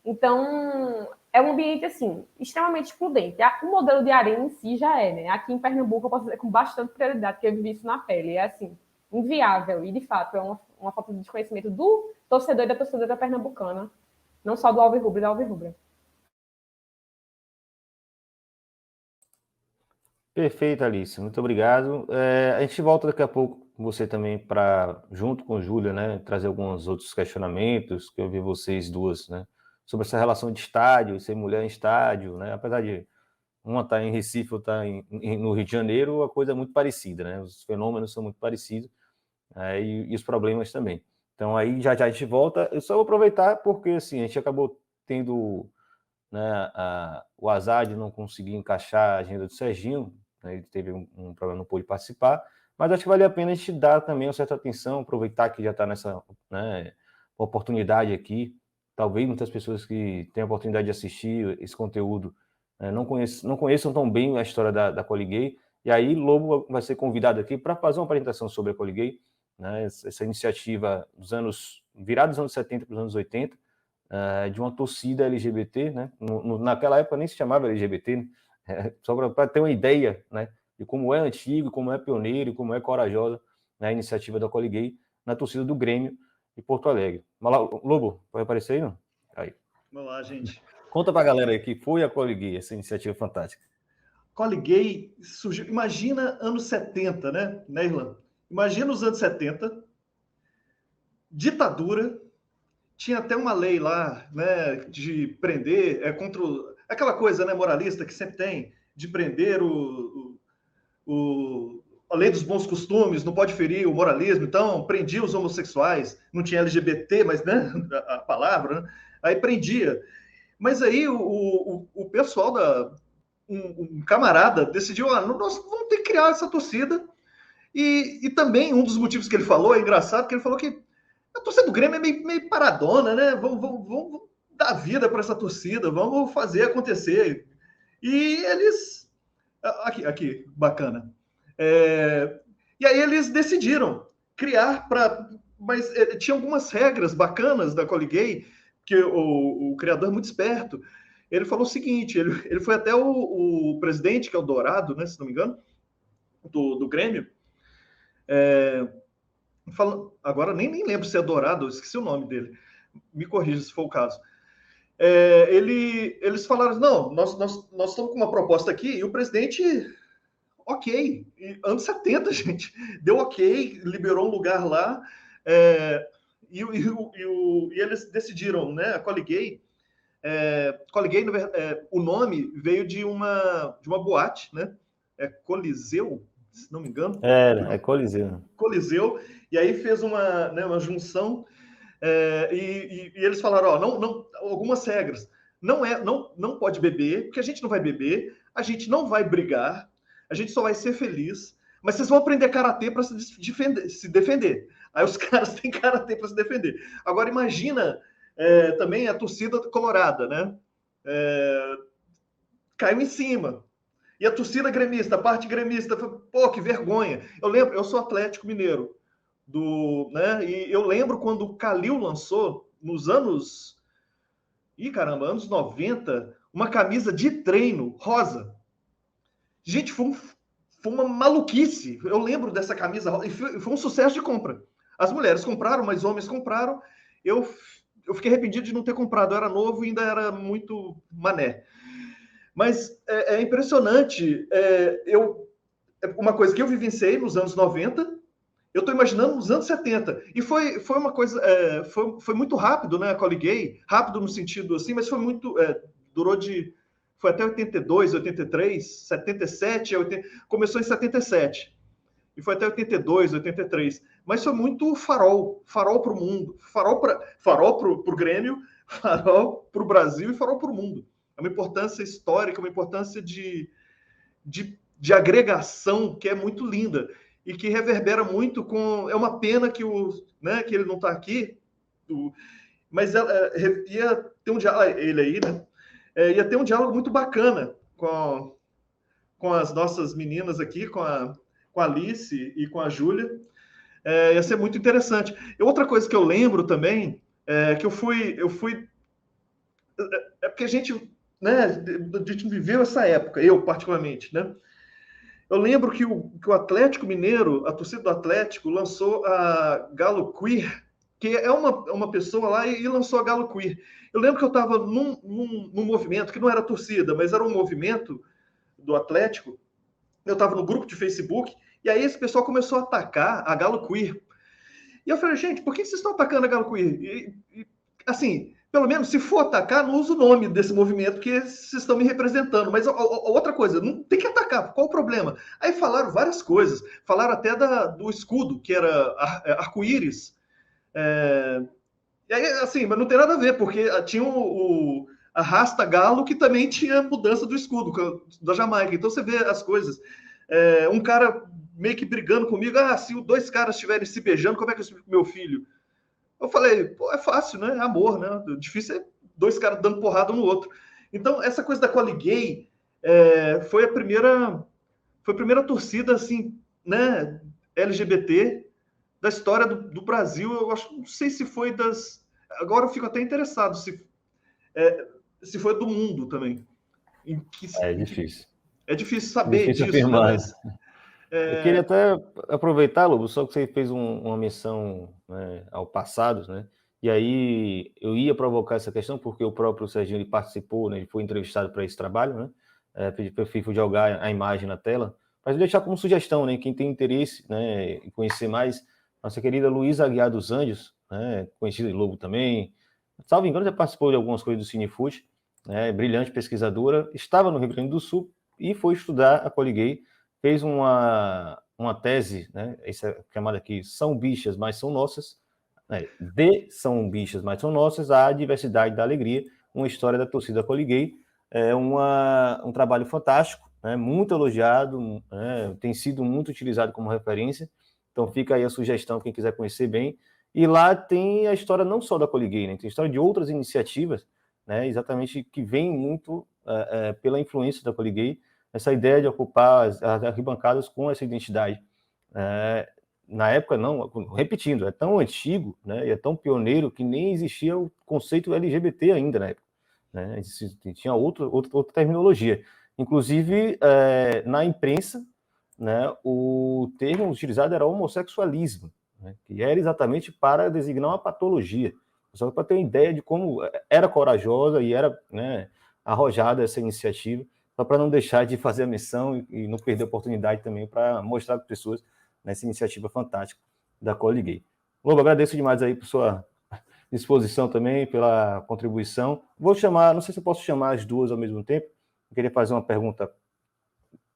Então, é um ambiente, assim, extremamente excludente. O modelo de arena em si já é, né? Aqui em Pernambuco, eu posso dizer com bastante prioridade, porque eu vivi isso na pele. É, assim, inviável. E, de fato, é uma falta de desconhecimento do torcedor e da torcedora pernambucana, não só do Alvirrubro e da Alvirrubra. Perfeito, Alice. Muito obrigado. A gente volta daqui a pouco com você também para, junto com Júlia, né, trazer alguns outros questionamentos que eu vi vocês duas, né, sobre essa relação de estádio, ser mulher em estádio, né, apesar de uma estar em Recife, outra no Rio de Janeiro, a coisa é muito parecida, né, os fenômenos são muito parecidos, e os problemas também. Então aí já a gente volta. Eu só vou aproveitar porque assim, a gente acabou tendo, né, o azar de não conseguir encaixar a agenda do Serginho, né, ele teve um problema, não pôde participar, mas acho que vale a pena a gente dar também uma certa atenção, aproveitar que já está nessa, né, oportunidade aqui. Talvez muitas pessoas que têm a oportunidade de assistir esse conteúdo não conheçam tão bem a história da Coliguei, e aí Lobo vai ser convidado aqui para fazer uma apresentação sobre a Coliguei, né, essa iniciativa virada dos anos 70 para os anos 80, de uma torcida LGBT, né? Naquela época nem se chamava LGBT, né? Só para ter uma ideia, né, de como é antigo, como é pioneiro, como é corajosa, né, a iniciativa da Coliguei na torcida do Grêmio de Porto Alegre. Mas lá, Lobo, vai aparecer aí, não? Aí. Vamos lá, gente. Conta para a galera aí que foi a Coliguei, essa iniciativa fantástica. Coliguei surgiu, imagina anos 70, né, Irlanda? Imagina os anos 70, ditadura, tinha até uma lei lá, né, de prender, contra aquela coisa, né, moralista que sempre tem, de prender a lei dos bons costumes, não pode ferir o moralismo, então prendia os homossexuais, não tinha LGBT, mas, né, a palavra, né, aí prendia. Mas aí o pessoal um camarada decidiu, nós vamos ter que criar essa torcida, e também um dos motivos que ele falou, é engraçado, que ele falou que a torcida do Grêmio é meio paradona, né? Vamos dar vida para essa torcida, vamos fazer acontecer. E eles... Aqui, bacana. E aí eles decidiram criar mas tinha algumas regras bacanas da Coliguei, que o criador é muito esperto. Ele falou o seguinte, ele foi até o presidente, que é o Dourado, né, se não me engano, do Grêmio, agora nem lembro se é Dourado, eu esqueci o nome dele, me corrija se for o caso. Eles falaram, não, nós estamos com uma proposta aqui, e o presidente, ok, anos 70, gente, deu ok, liberou um lugar lá, e eles decidiram, né, a Coliguei, o nome veio de uma boate, né, Coliseu, se não me engano. É Coliseu. Coliseu, e aí fez uma junção, e eles falaram, não, algumas regras. Não pode beber, porque a gente não vai beber, a gente não vai brigar, a gente só vai ser feliz, mas vocês vão aprender karatê para se defender. Aí os caras têm karatê para se defender. Agora imagina também a torcida colorada, né? Caiu em cima. E a torcida gremista, a parte gremista, pô, que vergonha. Eu lembro, eu sou Atlético Mineiro, né? E eu lembro quando o Calil lançou, nos anos 90, uma camisa de treino rosa. Gente, foi uma maluquice. Eu lembro dessa camisa rosa, e foi um sucesso de compra. As mulheres compraram, mas homens compraram. Eu fiquei arrependido de não ter comprado. Eu era novo e ainda era muito mané. Mas é impressionante. Uma coisa que eu vivenciei nos anos 90, eu estou imaginando nos anos 70. E foi uma coisa... foi muito rápido, né? A Coliguei, rápido no sentido assim, mas foi muito... Foi até 82, 83, 77, começou em 77. E foi até 82, 83. Mas foi muito farol para o mundo. Farol para o Grêmio, farol para o Brasil e farol para o mundo. É uma importância histórica, uma importância de agregação que é muito linda e que reverbera muito com... É uma pena que ele não está aqui, mas ia ter um diálogo... Ele aí, né? Ia ter um diálogo muito bacana com as nossas meninas aqui, com a Alice e com a Júlia. Ia ser muito interessante. E outra coisa que eu lembro também, que eu fui é porque a gente, né, a gente viveu essa época, eu particularmente, né? Eu lembro que o Atlético Mineiro, a torcida do Atlético, lançou a Galo Queer, que é uma pessoa lá e lançou a Galo Queer. Eu lembro que eu estava num movimento, que não era torcida, mas era um movimento do Atlético. Eu estava no grupo de Facebook, e aí esse pessoal começou a atacar a Galo Queer. E eu falei, gente, por que vocês estão atacando a Galo Queer? Assim, pelo menos, se for atacar, não usa o nome desse movimento, porque vocês estão me representando. Mas outra coisa, não tem que atacar, qual o problema? Aí falaram várias coisas, falaram até do escudo, que era arco-íris. E aí, assim, mas não tem nada a ver, porque tinha a Rasta Galo, que também tinha mudança do escudo, da Jamaica. Então você vê as coisas. Um cara meio que brigando comigo, se dois caras estiverem se beijando, como é que eu explico pro meu filho? Eu falei, pô, é fácil, né? É amor, né? O difícil é dois caras dando porrada um no outro. Então, essa coisa da Coli Gay foi a primeira torcida, assim, né, LGBT da história do Brasil. Eu acho, não sei se foi das... Agora eu fico até interessado se foi do mundo também. É difícil. É difícil saber difícil disso, afirmar. né? Mas, eu queria até aproveitar, Lobo, só que você fez uma menção, né, ao passado, né? E aí eu ia provocar essa questão, porque o próprio Serginho ele participou, né, ele foi entrevistado para esse trabalho, né? Pedi para o FIFO jogar a imagem na tela, para deixar como sugestão, né? Quem tem interesse, né, em conhecer mais, nossa querida Luísa Aguiar dos Anjos, né, conhecida de Lobo também, salvo engano, já participou de algumas coisas do Cinefoot, né, brilhante pesquisadora, estava no Rio Grande do Sul e foi estudar a Coli Gay, fez uma tese, né, essa é chamada aqui São Bichas, mas São Nossas, né, São Bichas, mas São Nossas, a diversidade da alegria, uma história da torcida Coli Gay, um trabalho fantástico, né, muito elogiado, né, tem sido muito utilizado como referência, então fica aí a sugestão, quem quiser conhecer bem, e lá tem a história não só da Coli Gay, né, tem a história de outras iniciativas, né, exatamente que vem muito pela influência da Coli Gay, essa ideia de ocupar as arquibancadas com essa identidade. Na época, não, repetindo, é tão antigo, né, e é tão pioneiro que nem existia o conceito LGBT ainda na época. Né, tinha outra terminologia. Inclusive, na imprensa, né, o termo utilizado era homossexualismo, né, que era exatamente para designar uma patologia. Só para ter uma ideia de como era corajosa e era, né, arrojada essa iniciativa, só para não deixar de fazer a missão e não perder a oportunidade também para mostrar para as pessoas nessa iniciativa fantástica da Coli Gay. Lobo, agradeço demais aí por sua disposição também, pela contribuição. Vou chamar, não sei se eu posso chamar as duas ao mesmo tempo, eu queria fazer uma pergunta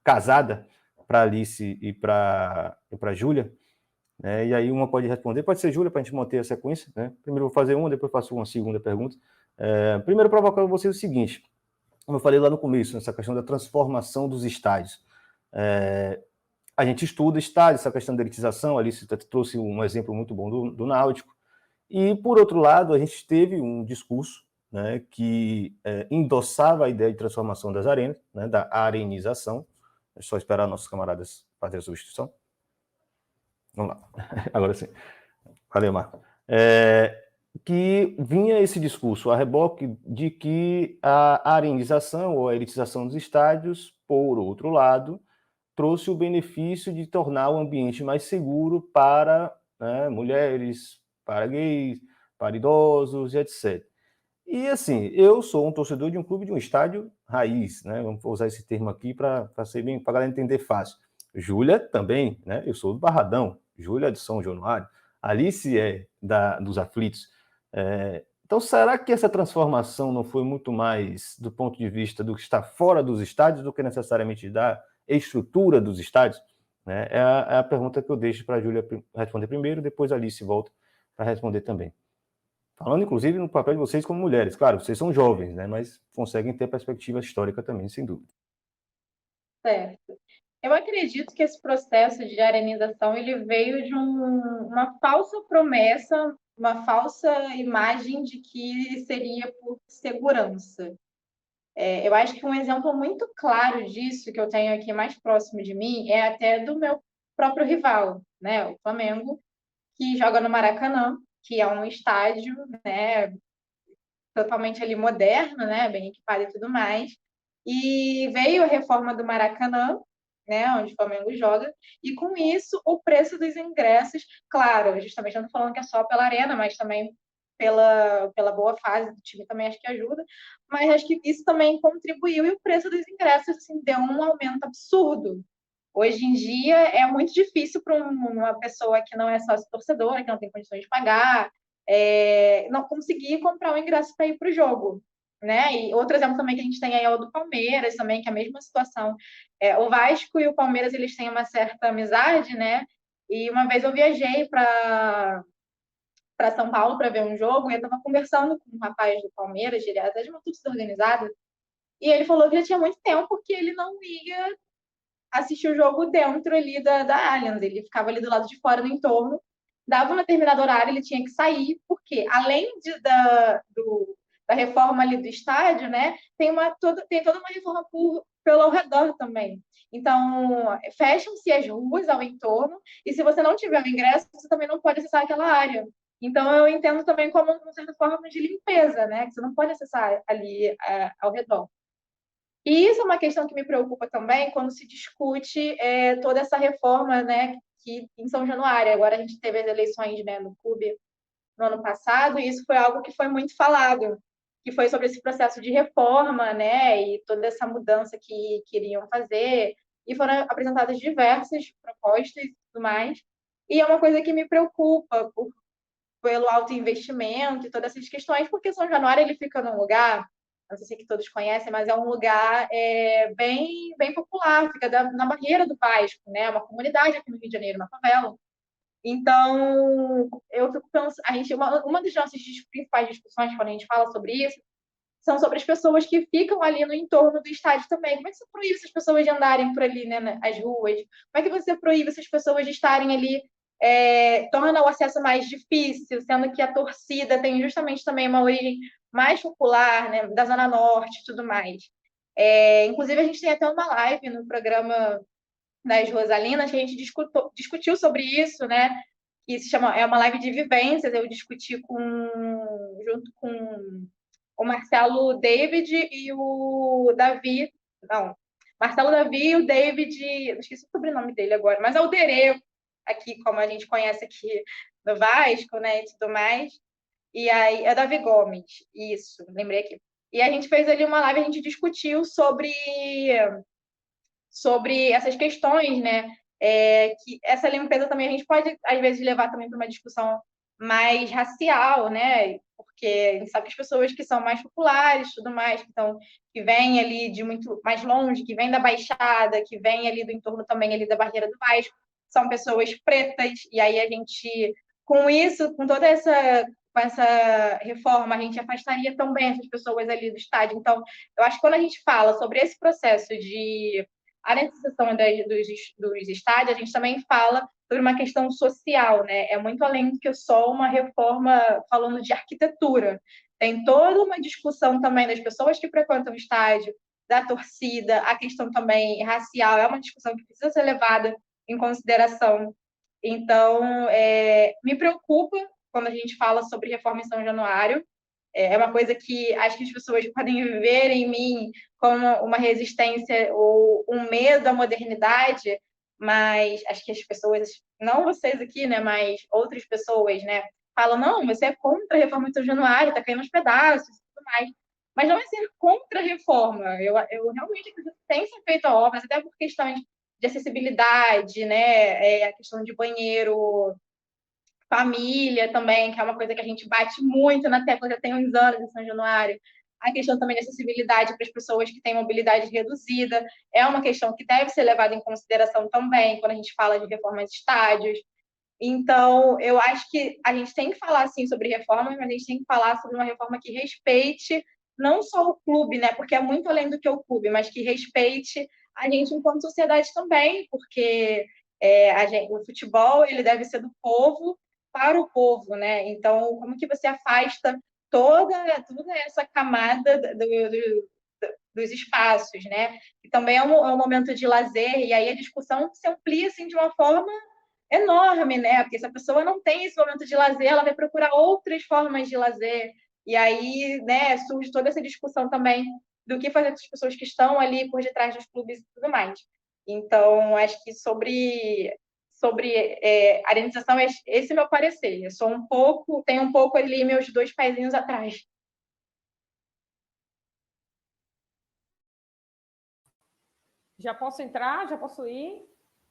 casada para Alice e para a Júlia, né? E aí uma pode responder, pode ser Júlia, para a gente manter a sequência, né? Primeiro eu vou fazer uma, depois faço uma segunda pergunta. Primeiro provocando vocês o seguinte, como eu falei lá no começo, nessa questão da transformação dos estádios. A gente estuda estádios, essa questão da elitização, a Alice trouxe um exemplo muito bom do Náutico, e, por outro lado, a gente teve um discurso, né, que endossava a ideia de transformação das arenas, né, da arenização. É só esperar nossos camaradas fazer a substituição. Vamos lá, agora sim. Valeu, Marco. Que vinha esse discurso a reboque de que a arenização ou a elitização dos estádios, por outro lado, trouxe o benefício de tornar o ambiente mais seguro para, né, mulheres, para gays, para idosos, etc. E, assim, eu sou um torcedor de um clube de um estádio raiz, né? Vamos usar esse termo aqui para ser bem, para a galera entender fácil. Júlia também, né? Eu sou do Barradão, Júlia é de São Januário, Alice é dos Aflitos. Então, será que essa transformação não foi muito mais do ponto de vista do que está fora dos estádios do que necessariamente da estrutura dos estádios? Né? É a pergunta que eu deixo para a Júlia responder primeiro, depois a Alice volta para responder também. Falando, inclusive, no papel de vocês como mulheres. Claro, vocês são jovens, né? Mas conseguem ter perspectiva histórica também, sem dúvida. Certo. Eu acredito que esse processo de arenização ele veio de uma falsa promessa, uma falsa imagem de que seria por segurança. Eu acho que um exemplo muito claro disso, que eu tenho aqui mais próximo de mim, é até do meu próprio rival, né, o Flamengo, que joga no Maracanã, que é um estádio, né, totalmente ali moderno, né, bem equipado e tudo mais. E veio a reforma do Maracanã, né, onde o Flamengo joga, e com isso o preço dos ingressos, claro, justamente não estou falando que é só pela arena, mas também pela boa fase do time também acho que ajuda, mas acho que isso também contribuiu e o preço dos ingressos assim, deu um aumento absurdo. Hoje em dia é muito difícil para uma pessoa que não é sócio torcedora, que não tem condições de pagar, não conseguir comprar o ingresso para ir para o jogo. Né? E outro exemplo também que a gente tem aí é o do Palmeiras, também, que é a mesma situação. O Vasco e o Palmeiras eles têm uma certa amizade, né? E uma vez eu viajei para São Paulo para ver um jogo e eu estava conversando com um rapaz do Palmeiras, ele até de uma torcida organizada, e ele falou que já tinha muito tempo que ele não ia assistir o jogo dentro ali da Allianz. Ele ficava ali do lado de fora, no entorno, dava um determinado horário, ele tinha que sair, porque além da reforma ali do estádio, né, tem toda uma reforma pelo redor também. Então, fecham-se as ruas ao entorno, e se você não tiver o ingresso, você também não pode acessar aquela área. Então, eu entendo também como uma certa forma de limpeza, né, que você não pode acessar ali ao redor. E isso é uma questão que me preocupa também quando se discute toda essa reforma, né, que em São Januário. Agora a gente teve as eleições, né, no clube no ano passado, e isso foi algo que foi muito falado, que foi sobre esse processo de reforma, né, e toda essa mudança que queriam fazer, e foram apresentadas diversas propostas e tudo mais, e é uma coisa que me preocupa pelo alto investimento e todas essas questões, porque São Januário ele fica num lugar, não sei se todos conhecem, mas é um lugar bem, bem popular, fica na barreira do Vasco, né, uma comunidade aqui no Rio de Janeiro, uma favela. Então, eu fico pensando, uma das nossas principais discussões quando a gente fala sobre isso são sobre as pessoas que ficam ali no entorno do estádio também. Como é que você proíbe essas pessoas de andarem por ali, né, as ruas? Como é que você proíbe essas pessoas de estarem ali, torna o acesso mais difícil, sendo que a torcida tem justamente também uma origem mais popular, né, da Zona Norte e tudo mais. Inclusive, a gente tem até uma live no programa das Rosalinas, que a gente discutiu sobre isso, né? Que se chama, é uma live de vivências, eu discuti junto com o Marcelo David e o Davi, não, Marcelo Davi e o David, não esqueci o sobrenome dele agora, mas é o Derê, aqui, como a gente conhece aqui no Vasco, né, e tudo mais, e aí, é Davi Gomes, isso, lembrei aqui. E a gente fez ali uma live, a gente discutiu sobre essas questões, né? Que essa limpeza também a gente pode, às vezes, levar também para uma discussão mais racial, né? Porque a gente sabe que as pessoas que são mais populares, tudo mais, que vêm ali de muito mais longe, que vêm da Baixada, que vêm ali do entorno também ali da barreira do Vasco, são pessoas pretas, e aí a gente, com isso, com toda essa reforma, a gente afastaria também essas pessoas ali do estádio. Então, eu acho que quando a gente fala sobre esse processo de além da questão dos estádios, a gente também fala sobre uma questão social, né? É muito além do que só uma reforma falando de arquitetura. Tem toda uma discussão também das pessoas que frequentam o estádio, da torcida, a questão também racial, é uma discussão que precisa ser levada em consideração. Então, me preocupa quando a gente fala sobre reforma em São Januário. É uma coisa que acho que as pessoas podem ver em mim como uma resistência ou um medo à modernidade, mas acho que as pessoas, não vocês aqui, né, mas outras pessoas, né, falam, não, você é contra a reforma de São Januário, está caindo aos pedaços e tudo mais. Mas não é ser contra a reforma. Eu realmente acredito que tem que ser feita obras, até por questões de acessibilidade, né, a questão de banheiro, família também, que é uma coisa que a gente bate muito na tecla, já tem uns anos em São Januário. A questão também de acessibilidade para as pessoas que têm mobilidade reduzida é uma questão que deve ser levada em consideração também quando a gente fala de reformas de estádios. Então, eu acho que a gente tem que falar, sim, sobre reforma, mas a gente tem que falar sobre uma reforma que respeite não só o clube, né, porque é muito além do que o clube, mas que respeite a gente enquanto sociedade também, porque o futebol ele deve ser do povo para o povo, né? Então, como que você afasta toda essa camada dos espaços, né? E também é um momento de lazer, e aí a discussão se amplia assim, de uma forma enorme, né? Porque se a pessoa não tem esse momento de lazer, ela vai procurar outras formas de lazer, E aí, né, surge toda essa discussão também do que fazer com as pessoas que estão ali por detrás dos clubes e tudo mais. Então, acho que sobre arenização, esse é meu parecer. Eu sou tenho um pouco ali meus 2 pezinhos atrás. Já posso entrar? Já posso ir?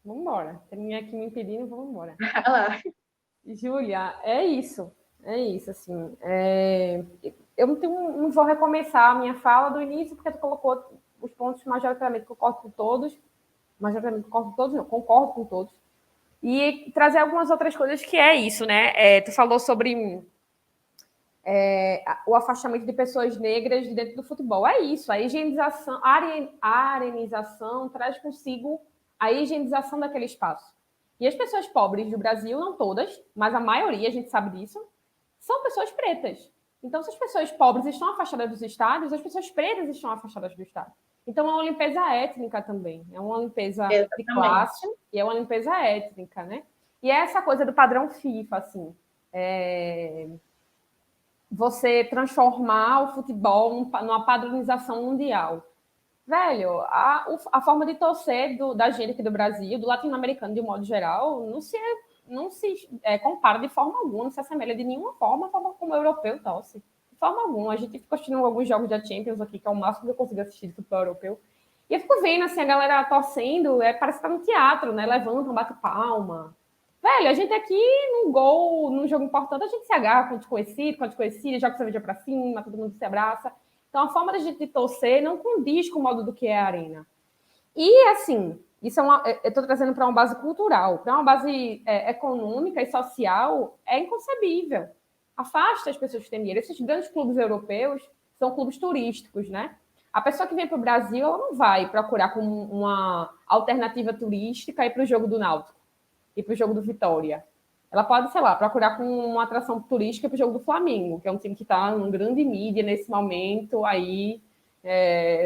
Vamos embora. Tem ninguém aqui me impedindo, vamos embora. Vai lá. Júlia, é isso, assim. Eu não vou recomeçar a minha fala do início, porque tu colocou os pontos majoritariamente concordo com todos. Majoritariamente concordo com todos. E trazer algumas outras coisas que é isso, né? Tu falou sobre o afastamento de pessoas negras de dentro do futebol. É isso, a higienização, a arenização traz consigo a higienização daquele espaço. E as pessoas pobres do Brasil, não todas, mas a maioria, a gente sabe disso, são pessoas pretas. Então, se as pessoas pobres estão afastadas dos estádios, as pessoas pretas estão afastadas do estádio. Então, é uma limpeza étnica também. É uma limpeza de classe e é uma limpeza étnica, né? E é essa coisa do padrão FIFA, assim. Você transformar o futebol numa padronização mundial. Velho, a forma de torcer da gente aqui do Brasil, do latino-americano de um modo geral, não se compara de forma alguma, não se assemelha de nenhuma forma a forma como o europeu torce. De forma alguma. A gente fica assistindo alguns jogos da Champions aqui, que é o máximo que eu consigo assistir de futebol europeu. E eu fico vendo assim, a galera torcendo, parece que tá no teatro, né? Levantam, bate palma. Velho, a gente aqui num gol, num jogo importante, a gente se agarra com desconhecido, joga cerveja pra cima, todo mundo se abraça. Então, a forma da gente torcer não condiz com o modo do que é a arena. E, assim, isso eu estou trazendo para uma base cultural, para uma base econômica e social, é inconcebível. Afasta as pessoas que têm dinheiro. Esses grandes clubes europeus são clubes turísticos, né? A pessoa que vem para o Brasil, ela não vai procurar como uma alternativa turística ir para o jogo do Náutico e para o jogo do Vitória. Ela pode, sei lá, procurar com uma atração turística para o jogo do Flamengo, que é um time que está em grande mídia nesse momento aí,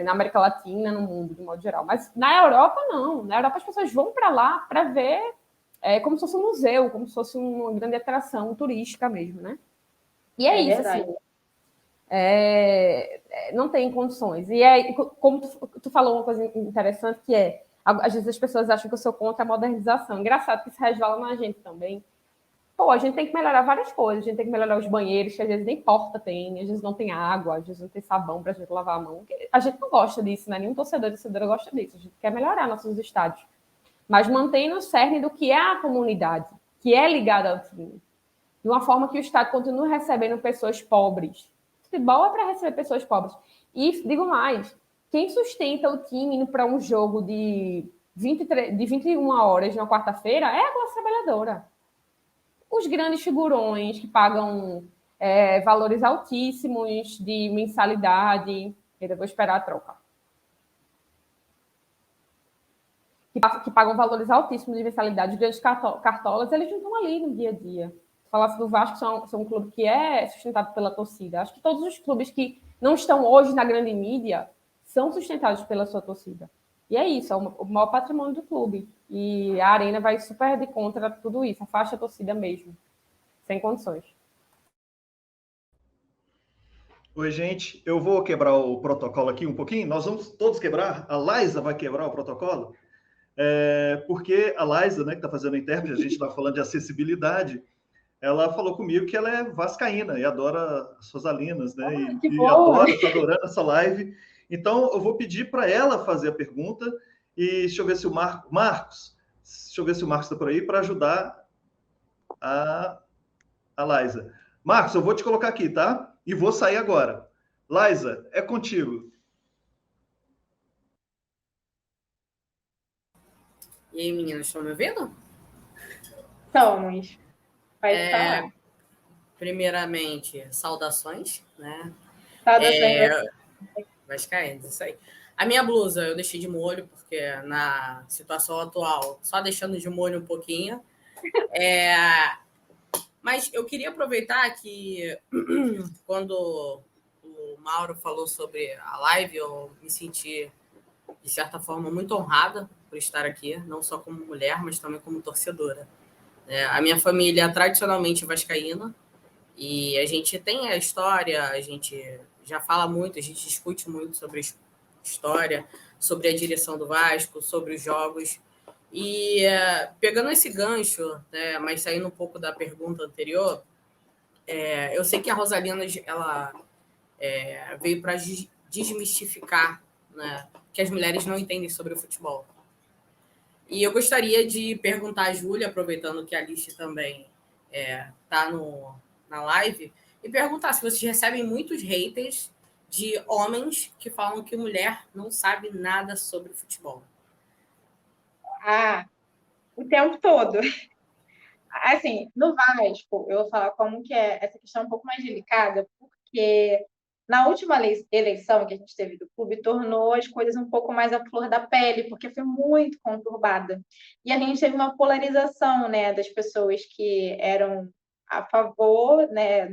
na América Latina, no mundo, de modo geral. Mas na Europa, não. Na Europa, as pessoas vão para lá para ver como se fosse um museu, como se fosse uma grande atração turística mesmo, né? E é isso, verdade. assim. Não tem condições. E aí, como tu falou uma coisa interessante, que às vezes as pessoas acham que eu sou contra a modernização. Engraçado que isso resvala na gente também. Pô, a gente tem que melhorar várias coisas. A gente tem que melhorar os banheiros, que às vezes nem porta tem, às vezes não tem água, às vezes não tem sabão para a gente lavar a mão. A gente não gosta disso, né? Nenhum torcedora gosta disso. A gente quer melhorar nossos estádios. Mas mantém no cerne do que é a comunidade, que é ligada ao time. De uma forma que o estádio continue recebendo pessoas pobres. Futebol é para receber pessoas pobres. E, digo mais, quem sustenta o time indo para um jogo de 21 horas na quarta-feira é a classe trabalhadora. Os grandes figurões que pagam valores altíssimos de mensalidade, eu vou esperar a troca, que pagam valores altíssimos de mensalidade, os grandes cartolas, eles não estão ali no dia a dia. Se falasse do Vasco, são um clube que é sustentado pela torcida. Acho que todos os clubes que não estão hoje na grande mídia são sustentados pela sua torcida. E é isso, é o maior patrimônio do clube. E a Arena vai super de contra tudo isso, afasta a torcida mesmo, sem condições. Oi, gente. Eu vou quebrar o protocolo aqui um pouquinho. Nós vamos todos quebrar. A Laisa vai quebrar o protocolo. Porque a Laisa, né, que está fazendo a intérprete, a gente está falando de acessibilidade, ela falou comigo que ela é vascaína e adora as suas alinas, né? Está adorando essa live. Então, eu vou pedir para ela fazer a pergunta e deixa eu ver se o Marcos está por aí para ajudar a Laisa. Marcos, eu vou te colocar aqui, tá? E vou sair agora. Laisa, é contigo. E aí, meninas, estão me ouvindo? Estamos. Pode falar. Primeiramente, saudações, né? Saudações. Vascaínos, isso aí. A minha blusa eu deixei de molho, porque na situação atual, só deixando de molho um pouquinho. Mas eu queria aproveitar que quando o Mauro falou sobre a live, eu me senti, de certa forma, muito honrada por estar aqui, não só como mulher, mas também como torcedora. A minha família é tradicionalmente vascaína, E a gente tem a história, a gente já fala muito, a gente discute muito sobre história, sobre a direção do Vasco, sobre os jogos. E pegando esse gancho, né, mas saindo um pouco da pergunta anterior, eu sei que a Rosalina ela veio para desmistificar, né, que as mulheres não entendem sobre o futebol. E eu gostaria de perguntar à Júlia, aproveitando que a Alice também está na live, e perguntar se vocês recebem muitos haters de homens que falam que mulher não sabe nada sobre futebol. O tempo todo. Assim, no Vasco, eu vou falar como que essa questão é um pouco mais delicada, porque na última eleição que a gente teve do clube, tornou as coisas um pouco mais à flor da pele, porque foi muito conturbada. E a gente teve uma polarização, né, das pessoas que eram a favor, né,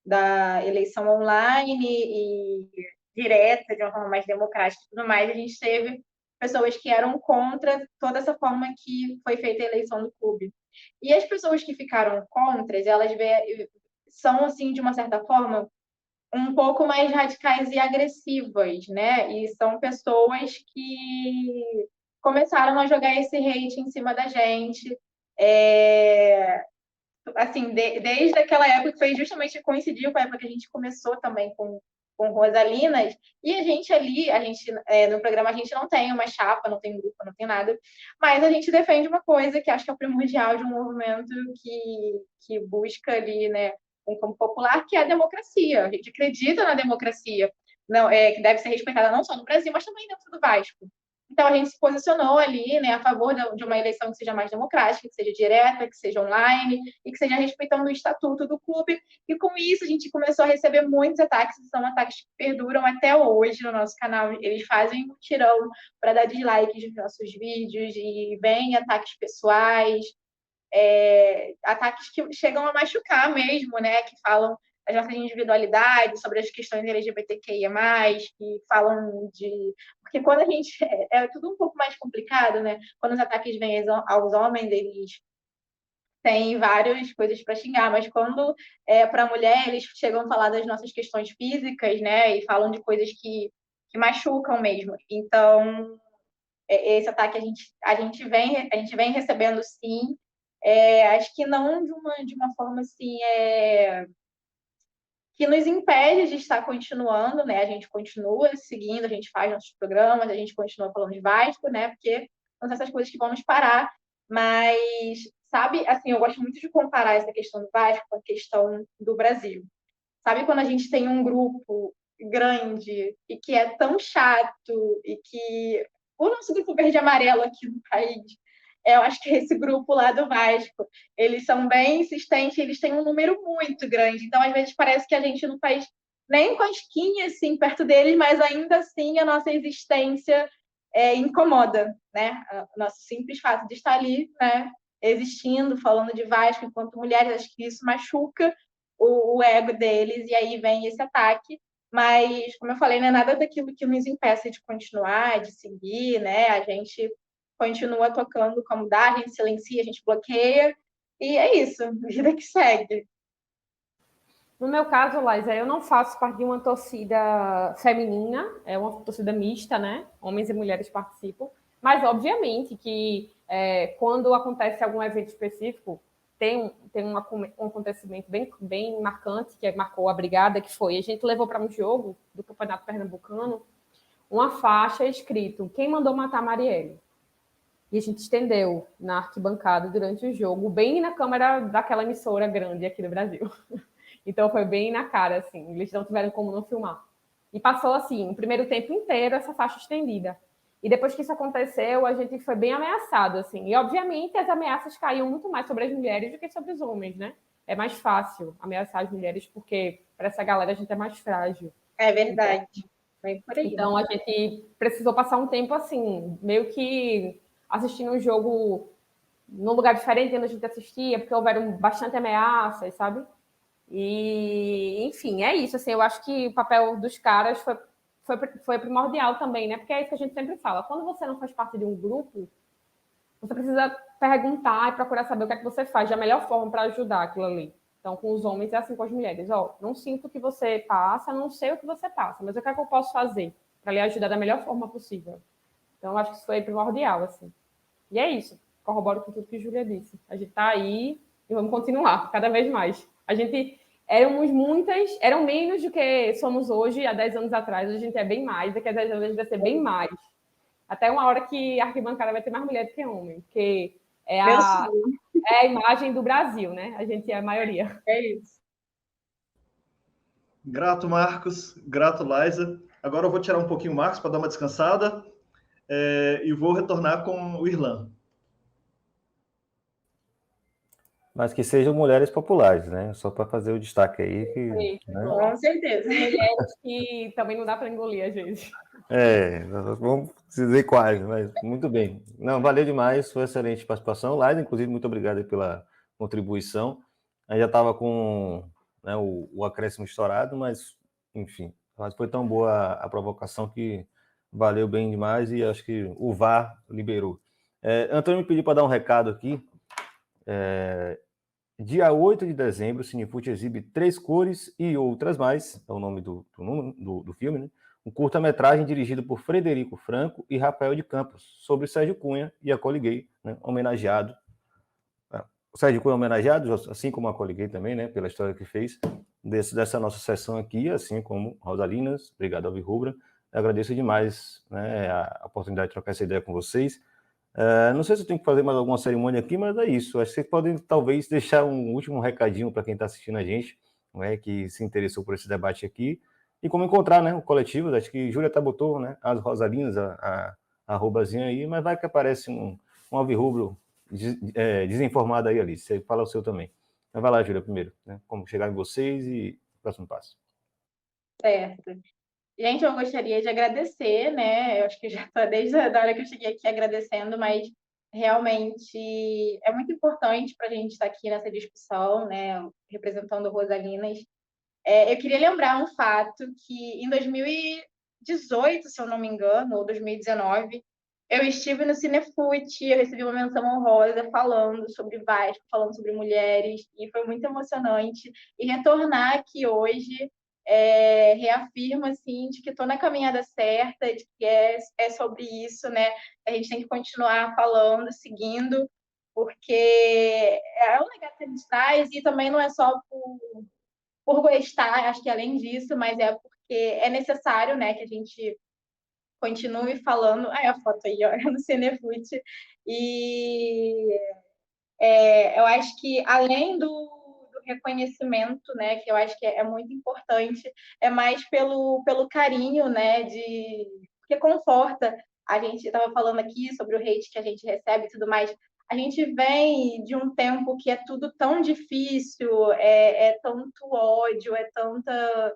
da eleição online e direta, de uma forma mais democrática e tudo mais. A gente teve pessoas que eram contra toda essa forma que foi feita a eleição do clube. E as pessoas que ficaram contra, elas são, assim, de uma certa forma, um pouco mais radicais e agressivas, né? E são pessoas que começaram a jogar esse hate em cima da gente. Assim, desde aquela época, que foi justamente coincidiu com a época que a gente começou também com Rosalinas, e a gente ali, no programa, a gente não tem uma chapa, não tem grupo, não tem nada, mas a gente defende uma coisa que acho que é o primordial de um movimento que busca ali, né, um campo popular, que é a democracia. A gente acredita na democracia, não, que deve ser respeitada não só no Brasil, mas também dentro do Vasco. Então, a gente se posicionou ali, né, a favor de uma eleição que seja mais democrática, que seja direta, que seja online e que seja respeitando o estatuto do clube. E com isso, a gente começou a receber muitos ataques, são ataques que perduram até hoje no nosso canal. Eles fazem um mutirão para dar dislikes nos nossos vídeos e vem ataques pessoais, ataques que chegam a machucar mesmo, né, que falam as nossas individualidades, sobre as questões LGBTQIA+, que falam de... Porque quando a gente... É tudo um pouco mais complicado, né? Quando os ataques vêm aos homens, eles têm várias coisas para xingar, mas quando para a mulher, eles chegam a falar das nossas questões físicas, né? E falam de coisas que machucam mesmo. Então, esse ataque a gente vem recebendo, sim. Acho que não de uma forma assim... que nos impede de estar continuando, né? A gente continua seguindo, a gente faz nossos programas, a gente continua falando de Vasco, né? Porque são essas coisas que vão nos parar. Mas, sabe, assim, eu gosto muito de comparar essa questão do Vasco com a questão do Brasil. Sabe quando a gente tem um grupo grande e que é tão chato e que o nosso grupo verde e amarelo aqui no país, eu acho que esse grupo lá do Vasco, eles são bem insistentes, eles têm um número muito grande. Então, às vezes, parece que a gente não faz nem cosquinha, assim, perto deles, mas ainda assim a nossa existência incomoda, né? O nosso simples fato de estar ali, né, existindo, falando de Vasco enquanto mulheres, acho que isso machuca o ego deles, e aí vem esse ataque. Mas, como eu falei, não é nada daquilo que nos impeça de continuar, de seguir, né? A gente continua tocando como dá, a gente silencia, a gente bloqueia, e é isso, vida que segue. No meu caso, Laisa, eu não faço parte de uma torcida feminina, é uma torcida mista, né? Homens e mulheres participam, mas obviamente que quando acontece algum evento específico, tem um acontecimento bem marcante, que marcou a brigada, que foi, a gente levou para um jogo do Campeonato Pernambucano uma faixa escrito: quem mandou matar Marielle? E a gente estendeu na arquibancada durante o jogo, bem na câmera daquela emissora grande aqui do Brasil. Então foi bem na cara, assim, eles não tiveram como não filmar. E passou, assim, o primeiro tempo inteiro essa faixa estendida. E depois que isso aconteceu, a gente foi bem ameaçado, assim. E, obviamente, as ameaças caíam muito mais sobre as mulheres do que sobre os homens, né? É mais fácil ameaçar as mulheres, porque para essa galera a gente é mais frágil. É verdade. Então a gente precisou passar um tempo, assim, meio que assistindo um jogo num lugar diferente onde a gente assistia, porque houveram bastante ameaças, sabe? E, enfim, é isso. Assim, eu acho que o papel dos caras foi primordial também, né? Porque é isso que a gente sempre fala. Quando você não faz parte de um grupo, você precisa perguntar e procurar saber o que é que você faz da melhor forma para ajudar aquilo ali. Então, com os homens é assim com as mulheres. Ó, não sinto o que você passa, não sei o que você passa, mas o que é que eu posso fazer para lhe ajudar da melhor forma possível? Então, eu acho que isso foi primordial, assim. E é isso. Corroboro com tudo que a Júlia disse. A gente está aí e vamos continuar, cada vez mais. A gente éramos muitas, eram menos do que somos hoje, há 10 anos atrás. Hoje a gente é bem mais, daqui a 10 anos a gente vai ser bem mais. Até uma hora que a arquibancada vai ter mais mulher do que homem, porque é a imagem do Brasil, né? A gente é a maioria. É isso. Grato, Marcos. Grato, Laisa. Agora eu vou tirar um pouquinho o Marcos para dar uma descansada e vou retornar com o Irlan. Mas que sejam mulheres populares, né? Só para fazer o destaque aí. Que, né? Com certeza. Mulheres que também não dá para engolir, às vezes. Vamos dizer quais, mas muito bem. Não, valeu demais, foi excelente participação. Laisa, inclusive, muito obrigado pela contribuição. A gente já estava com, né, o acréscimo estourado, mas, enfim, mas foi tão boa a provocação que valeu bem demais e acho que o VAR liberou. Antônio me pediu para dar um recado aqui. Dia 8 de dezembro, o Cinefute exibe Três Cores e Outras Mais, é o nome do filme, né? Um curta-metragem dirigido por Frederico Franco e Rafael de Campos, sobre Sérgio Cunha e a Coliguei, né? Homenageado. O Sérgio Cunha é homenageado, assim como a Coliguei também, né? Pela história que fez dessa nossa sessão aqui, assim como Rosalinas, obrigado ao Virrubra. Eu agradeço demais, né, a oportunidade de trocar essa ideia com vocês. Não sei se eu tenho que fazer mais alguma cerimônia aqui, mas é isso. Acho que vocês podem, talvez, deixar um último recadinho para quem está assistindo a gente, né, que se interessou por esse debate aqui, e como encontrar, né, o coletivo. Acho que Júlia até botou, né, as Rosalinas, a arrobazinha aí, mas vai que aparece um alvirrubro desinformado aí, Alice. Você fala o seu também. Mas vai lá, Júlia, primeiro, né, como chegar em vocês e o próximo passo. Certo. Gente, eu gostaria de agradecer, né? Eu acho que já estou desde a hora que eu cheguei aqui agradecendo, mas realmente é muito importante para a gente estar aqui nessa discussão, né? Representando Rosalinas. Eu queria lembrar um fato que em 2018, se eu não me engano, ou 2019, eu estive no Cinefute, eu recebi uma menção honrosa falando sobre Vasco, falando sobre mulheres, e foi muito emocionante. E retornar aqui hoje reafirma assim, de que estou na caminhada certa, de que é sobre isso, né? A gente tem que continuar falando, seguindo, porque é um legado que a gente traz, e também não é só por gostar, acho que além disso, mas é porque é necessário, né, que a gente continue falando. A foto aí, ó, no Cinefute. E eu acho que além do reconhecimento, né, que eu acho que é muito importante, é mais pelo carinho, né, porque conforta. A gente estava falando aqui sobre o hate que a gente recebe e tudo mais. A gente vem de um tempo que é tudo tão difícil, é tanto ódio, é tanta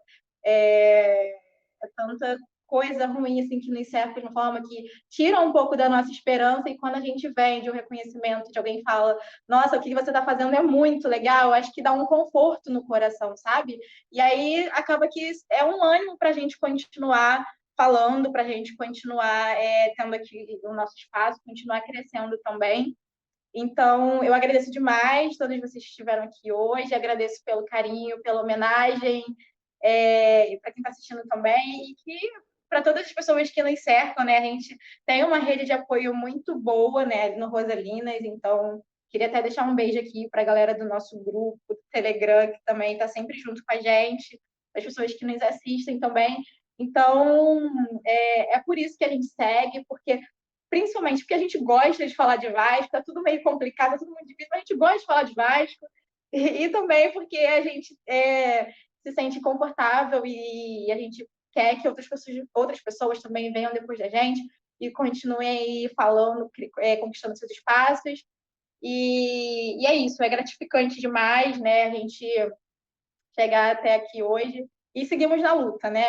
coisa ruim assim que nos serve de uma forma que tira um pouco da nossa esperança, e quando a gente vem de um reconhecimento, de alguém fala, nossa, o que você está fazendo é muito legal, acho que dá um conforto no coração, sabe? E aí acaba que é um ânimo para a gente continuar falando, para a gente continuar tendo aqui o nosso espaço, continuar crescendo também. Então, eu agradeço demais todos vocês que estiveram aqui hoje, agradeço pelo carinho, pela homenagem, e para quem está assistindo também, e que para todas as pessoas que nos cercam, né? A gente tem uma rede de apoio muito boa, né, no Rosalinas, então queria até deixar um beijo aqui para a galera do nosso grupo, do Telegram, que também está sempre junto com a gente, as pessoas que nos assistem também. Então, é por isso que a gente segue, principalmente porque a gente gosta de falar de Vasco, tá tudo meio complicado, tá tudo muito difícil, mas a gente gosta de falar de Vasco, e também porque a gente se sente confortável e a gente quer que outras pessoas também venham depois da gente e continuem aí falando, conquistando seus espaços. E é isso, é gratificante demais, né, a gente chegar até aqui hoje. E seguimos na luta, né,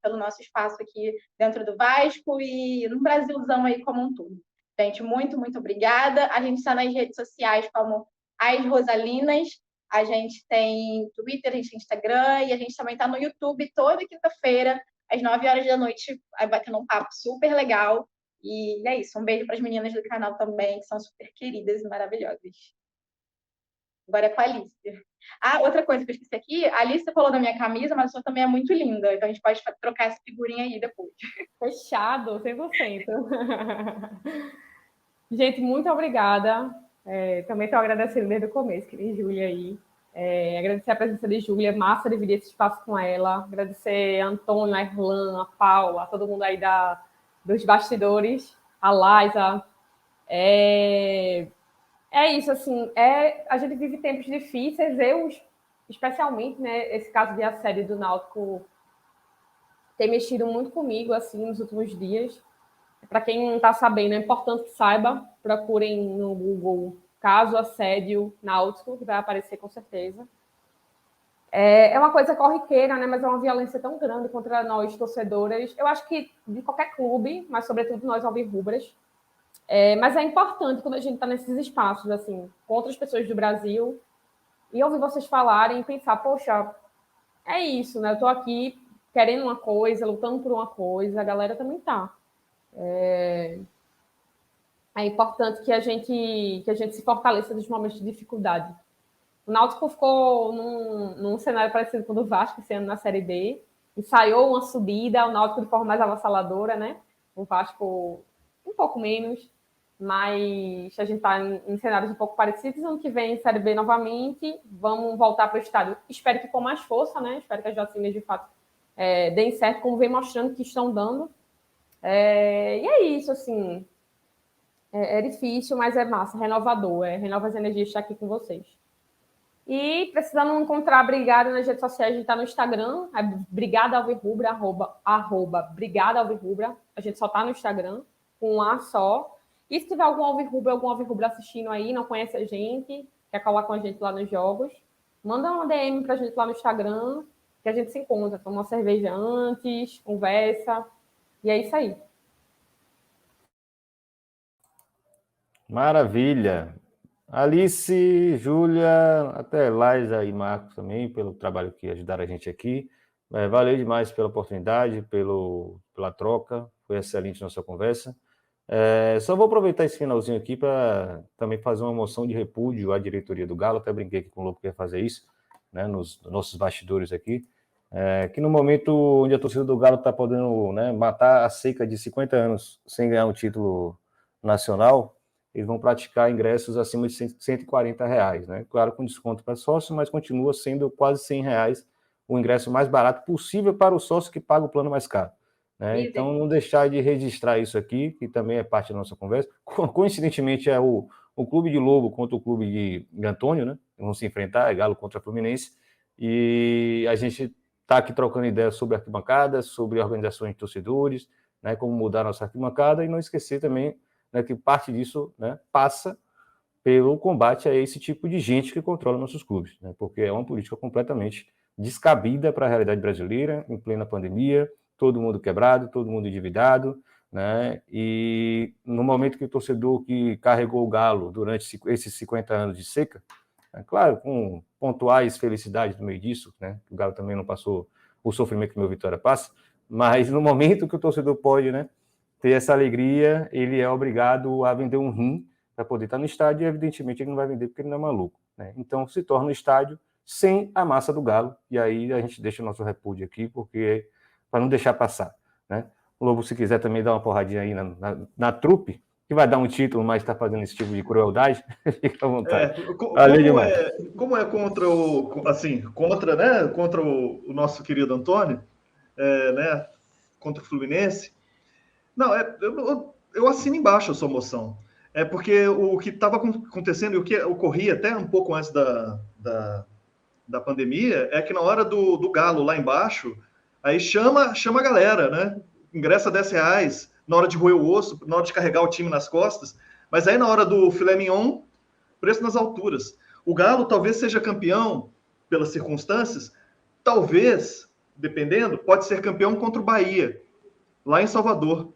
pelo nosso espaço aqui dentro do Vasco e no Brasilzão aí como um todo. Gente, muito, muito obrigada. A gente está nas redes sociais como As Rosalinas, a gente tem Twitter, a gente tem Instagram, e a gente também está no YouTube toda quinta-feira, às 9 horas da noite, aí batendo um papo super legal. E é isso, um beijo para as meninas do canal também, que são super queridas e maravilhosas. Agora é com a Alice. Ah, outra coisa que eu esqueci aqui, a Alice falou da minha camisa, mas a sua também é muito linda, então a gente pode trocar essa figurinha aí depois. Fechado, 100%. Gente, muito obrigada. Também estou agradecendo desde o começo, que nem Júlia aí. Agradecer a presença de Júlia, massa dividir esse espaço com ela. Agradecer a Antônio, a Erlan, a Paula, a todo mundo aí dos bastidores, a Laisa. É isso, assim, a gente vive tempos difíceis, eu, especialmente, né, esse caso de assédio do Náutico tem mexido muito comigo, assim, nos últimos dias. Para quem não está sabendo, é importante que saiba, procurem no Google caso assédio Náutico, que vai aparecer com certeza. É uma coisa corriqueira, né, mas é uma violência tão grande contra nós, torcedoras, eu acho que de qualquer clube, mas sobretudo nós alvirrubras. Mas é importante quando a gente está nesses espaços, assim, com outras pessoas do Brasil, e ouvir vocês falarem e pensar, poxa, é isso, né? Eu estou aqui querendo uma coisa, lutando por uma coisa, a galera também está. É importante que a gente se fortaleça nos momentos de dificuldade. O Náutico ficou num cenário parecido com o do Vasco, esse ano na Série B, ensaiou uma subida, o Náutico de forma mais avassaladora, né? O Vasco um pouco menos, mas a gente está em cenários um pouco parecidos. Ano que vem, Série B novamente, vamos voltar para o estádio. Espero que com mais força, né? Espero que as vacinas, de fato, deem certo, como vem mostrando que estão dando. E é isso, assim. É difícil, mas é massa, renovador. Renova as energias estar aqui com vocês. E precisando encontrar a Brigada nas redes sociais, a gente está no Instagram, Brigada Alvirrubra, arroba Brigada Alvirrubra. A gente só está no Instagram, com um A só. E se tiver algum alvirrubra assistindo aí, não conhece a gente, quer colar com a gente lá nos jogos, manda uma DM pra gente lá no Instagram, que a gente se encontra, toma uma cerveja antes, conversa, e é isso aí. Maravilha! Alice, Júlia, até Laisa e Marcos também, pelo trabalho que ajudaram a gente aqui. Valeu demais pela oportunidade, pela troca, foi excelente nossa conversa. Só vou aproveitar esse finalzinho aqui para também fazer uma moção de repúdio à diretoria do Galo, até brinquei aqui com o Lobo que ia fazer isso, né, nos nossos bastidores aqui, que no momento onde a torcida do Galo está podendo, né, matar a seca de 50 anos sem ganhar um título nacional, eles vão praticar ingressos acima de R$140, né? Claro, com desconto para sócio, mas continua sendo quase R$100 o ingresso mais barato possível para o sócio que paga o plano mais caro. Né? Então, não deixar de registrar isso aqui, que também é parte da nossa conversa. Coincidentemente, é o Clube de Lobo contra o Clube de Antônio, né? Vão se enfrentar, é Galo contra Fluminense, e a gente está aqui trocando ideias sobre arquibancadas, sobre organizações de torcedores, né? Como mudar a nossa arquibancada, e não esquecer também, né, que parte disso, né, passa pelo combate a esse tipo de gente que controla nossos clubes, né? Porque é uma política completamente descabida para a realidade brasileira, em plena pandemia, todo mundo quebrado, todo mundo endividado, né? E no momento que o torcedor que carregou o Galo durante esses 50 anos de seca, claro, com pontuais felicidades no meio disso, né? O Galo também não passou o sofrimento que o meu Vitória passa, mas no momento que o torcedor pode, né, ter essa alegria, ele é obrigado a vender um rim para poder estar no estádio, e evidentemente ele não vai vender porque ele não é maluco, né? Então se torna um estádio sem a massa do Galo, e aí a gente deixa o nosso repúdio aqui, porque para não deixar passar, né? O Lobo, se quiser também dar uma porradinha aí na trupe, que vai dar um título, mas está fazendo esse tipo de crueldade, fica à vontade. Como é contra o nosso querido Antônio, né, contra o Fluminense, não, eu assino embaixo a sua moção. Porque o que estava acontecendo e o que ocorria até um pouco antes da pandemia é que na hora do Galo lá embaixo, aí chama a galera, né? Ingressa R$10, na hora de roer o osso, na hora de carregar o time nas costas, mas aí na hora do filé mignon, preço nas alturas. O Galo talvez seja campeão pelas circunstâncias, talvez, dependendo, pode ser campeão contra o Bahia, lá em Salvador.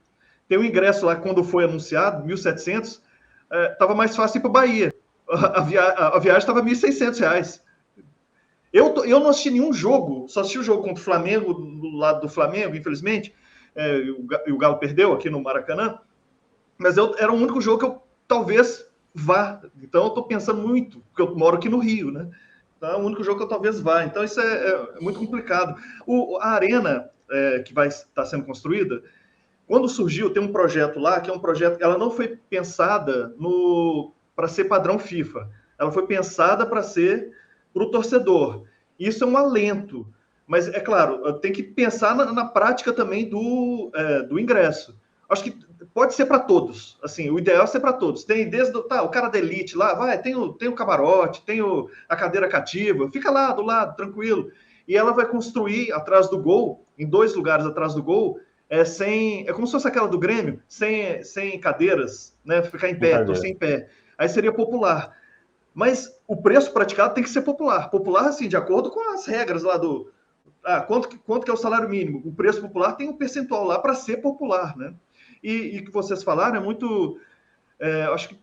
Tem um ingresso lá, quando foi anunciado, 1.700, estava mais fácil ir para o Bahia. A viagem estava R$1.600. Eu não assisti nenhum jogo, só assisti o jogo contra o Flamengo, do lado do Flamengo, infelizmente, e o Galo perdeu aqui no Maracanã, mas era o único jogo que eu talvez vá. Então, eu estou pensando muito, porque eu moro aqui no Rio, né? Então, é o único jogo que eu talvez vá. Então, isso é muito complicado. A arena que vai estar sendo construída, quando surgiu, tem um projeto lá, que é um projeto... Ela não foi pensada para ser padrão FIFA. Ela foi pensada para ser para o torcedor. Isso é um alento. Mas, é claro, tem que pensar na prática também do ingresso. Acho que pode ser para todos. Assim, o ideal é ser para todos. Tem desde o cara da elite lá, tem o camarote, tem a cadeira cativa, fica lá do lado, tranquilo. E ela vai construir atrás do gol, em 2 lugares atrás do gol, é como se fosse aquela do Grêmio, sem cadeiras, né? Ficar em pé, torcer em pé. Aí seria popular. Mas o preço praticado tem que ser popular. Popular, assim, de acordo com as regras lá do... quanto que é o salário mínimo? O preço popular tem um percentual lá para ser popular, né? E o que vocês falaram é muito... acho que,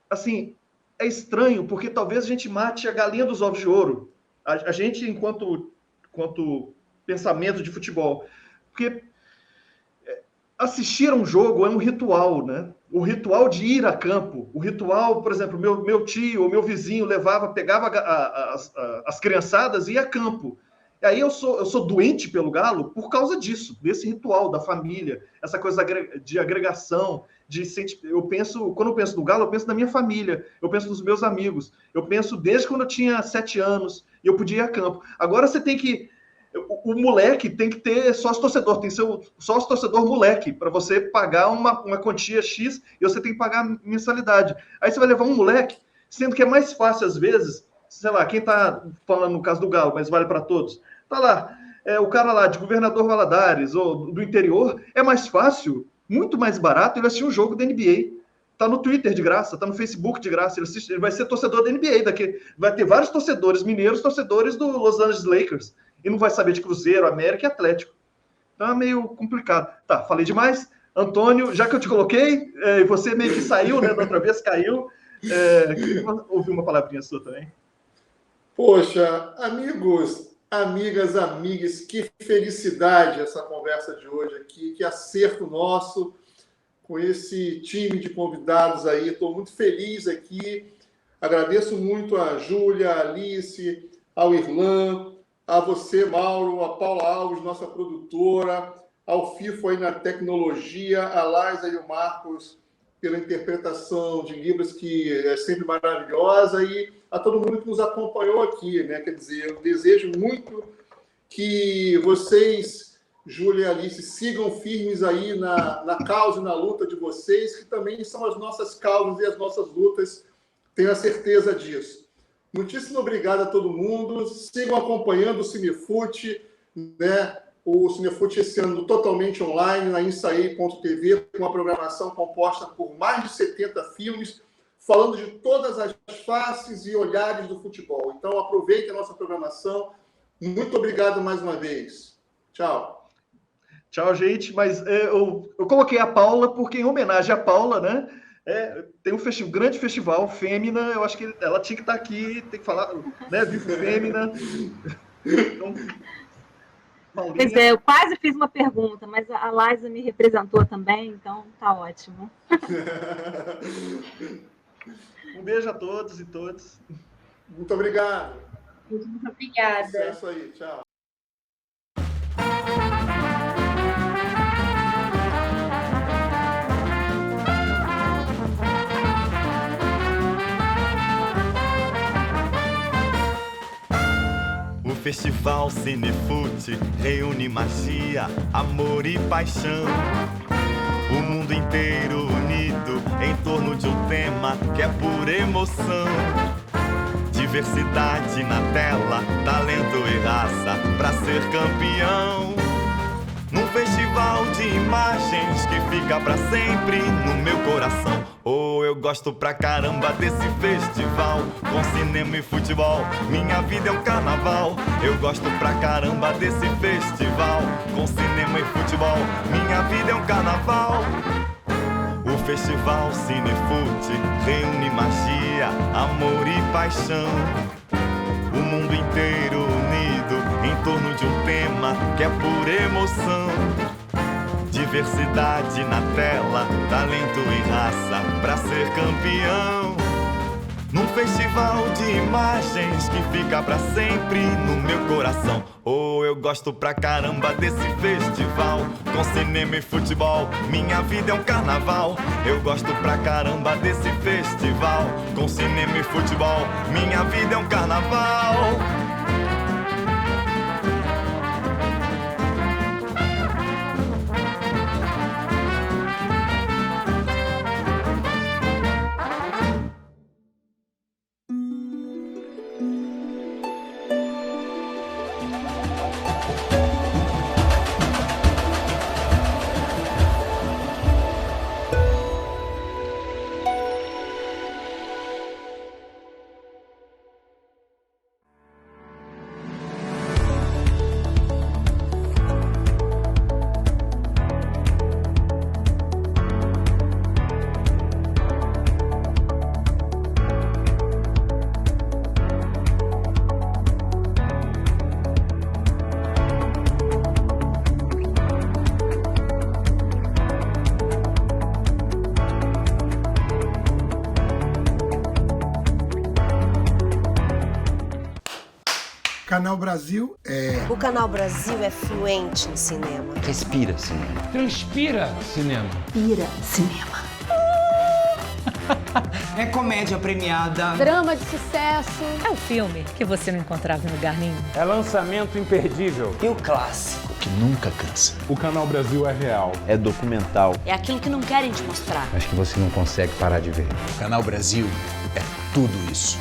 assim, é estranho, porque talvez a gente mate a galinha dos ovos de ouro. A gente, enquanto pensamento de futebol. Porque assistir a um jogo é um ritual, né? O ritual de ir a campo. O ritual, por exemplo, meu tio ou meu vizinho pegava as criançadas e ia a campo. E aí eu sou doente pelo Galo por causa disso, desse ritual da família, essa coisa de agregação, quando eu penso no Galo, eu penso na minha família, eu penso nos meus amigos, eu penso desde quando eu tinha 7 anos e eu podia ir a campo. Agora você tem que... O moleque tem que ter sócio-torcedor, tem que ser o sócio-torcedor moleque, para você pagar uma quantia X e você tem que pagar mensalidade. Aí você vai levar um moleque, sendo que é mais fácil às vezes, sei lá, quem está falando no caso do Galo, mas vale para todos, tá lá, o cara lá de Governador Valadares ou do interior, é mais fácil, muito mais barato ele assistir um jogo da NBA. Tá no Twitter de graça, tá no Facebook de graça, ele vai ser torcedor da NBA, vai ter vários torcedores mineiros, torcedores do Los Angeles Lakers, e não vai saber de Cruzeiro, América e Atlético. Então é meio complicado. Tá, falei demais. Antônio, já que eu te coloquei, você meio que saiu, né, da outra vez caiu, queria ouvir uma palavrinha sua também. Poxa, amigos, amigas, que felicidade essa conversa de hoje aqui, que acerto nosso com esse time de convidados aí. Estou muito feliz aqui. Agradeço muito a Júlia, a Alice, ao Irlan, a você, Mauro, a Paula Alves, nossa produtora, ao FIFO aí na tecnologia, a Liza e o Marcos pela interpretação de Libras, que é sempre maravilhosa, e a todo mundo que nos acompanhou aqui, né? Quer dizer, eu desejo muito que vocês, Júlia e Alice, sigam firmes aí na causa e na luta de vocês, que também são as nossas causas e as nossas lutas, tenho a certeza disso. Muitíssimo obrigado a todo mundo, sigam acompanhando o Cinefute, né? O Cinefute esse ano totalmente online, na Insaí.tv, com uma programação composta por mais de 70 filmes, falando de todas as faces e olhares do futebol. Então, aproveitem a nossa programação. Muito obrigado mais uma vez. Tchau. Tchau, gente. Mas eu coloquei a Paula, porque em homenagem à Paula, né? Tem um grande festival, Fêmina, eu acho que ela tinha que estar aqui, tem que falar, né? Vivo Fêmina. Então, pois é, eu quase fiz uma pergunta, mas a Liza me representou também, então tá ótimo. Um beijo a todos e todas. Muito obrigado. Muito obrigada. Sucesso aí, tchau. O Festival Cinefute reúne magia, amor e paixão. O mundo inteiro unido em torno de um tema que é pura emoção. Diversidade na tela, talento e raça pra ser campeão. Num festival de imagens que fica pra sempre no meu coração. Oh, eu gosto pra caramba desse festival, com cinema e futebol, minha vida é um carnaval. Eu gosto pra caramba desse festival, com cinema e futebol, minha vida é um carnaval. O Festival Cinefute reúne magia, amor e paixão. O mundo inteiro unido em torno de um tema que é pura emoção. Diversidade na tela, talento e raça pra ser campeão. Num festival de imagens que fica pra sempre no meu coração. Oh, eu gosto pra caramba desse festival. Com cinema e futebol, minha vida é um carnaval. Eu gosto pra caramba desse festival. Com cinema e futebol, minha vida é um carnaval. Canal Brasil é... O Canal Brasil é fluente em cinema. Respira cinema. Transpira cinema. Pira cinema. É comédia premiada. Drama de sucesso. É um filme que você não encontrava em lugar nenhum. É lançamento imperdível. E o clássico. Que nunca cansa. O Canal Brasil é real. É documental. É aquilo que não querem te mostrar. Mas que você não consegue parar de ver. O Canal Brasil é tudo isso.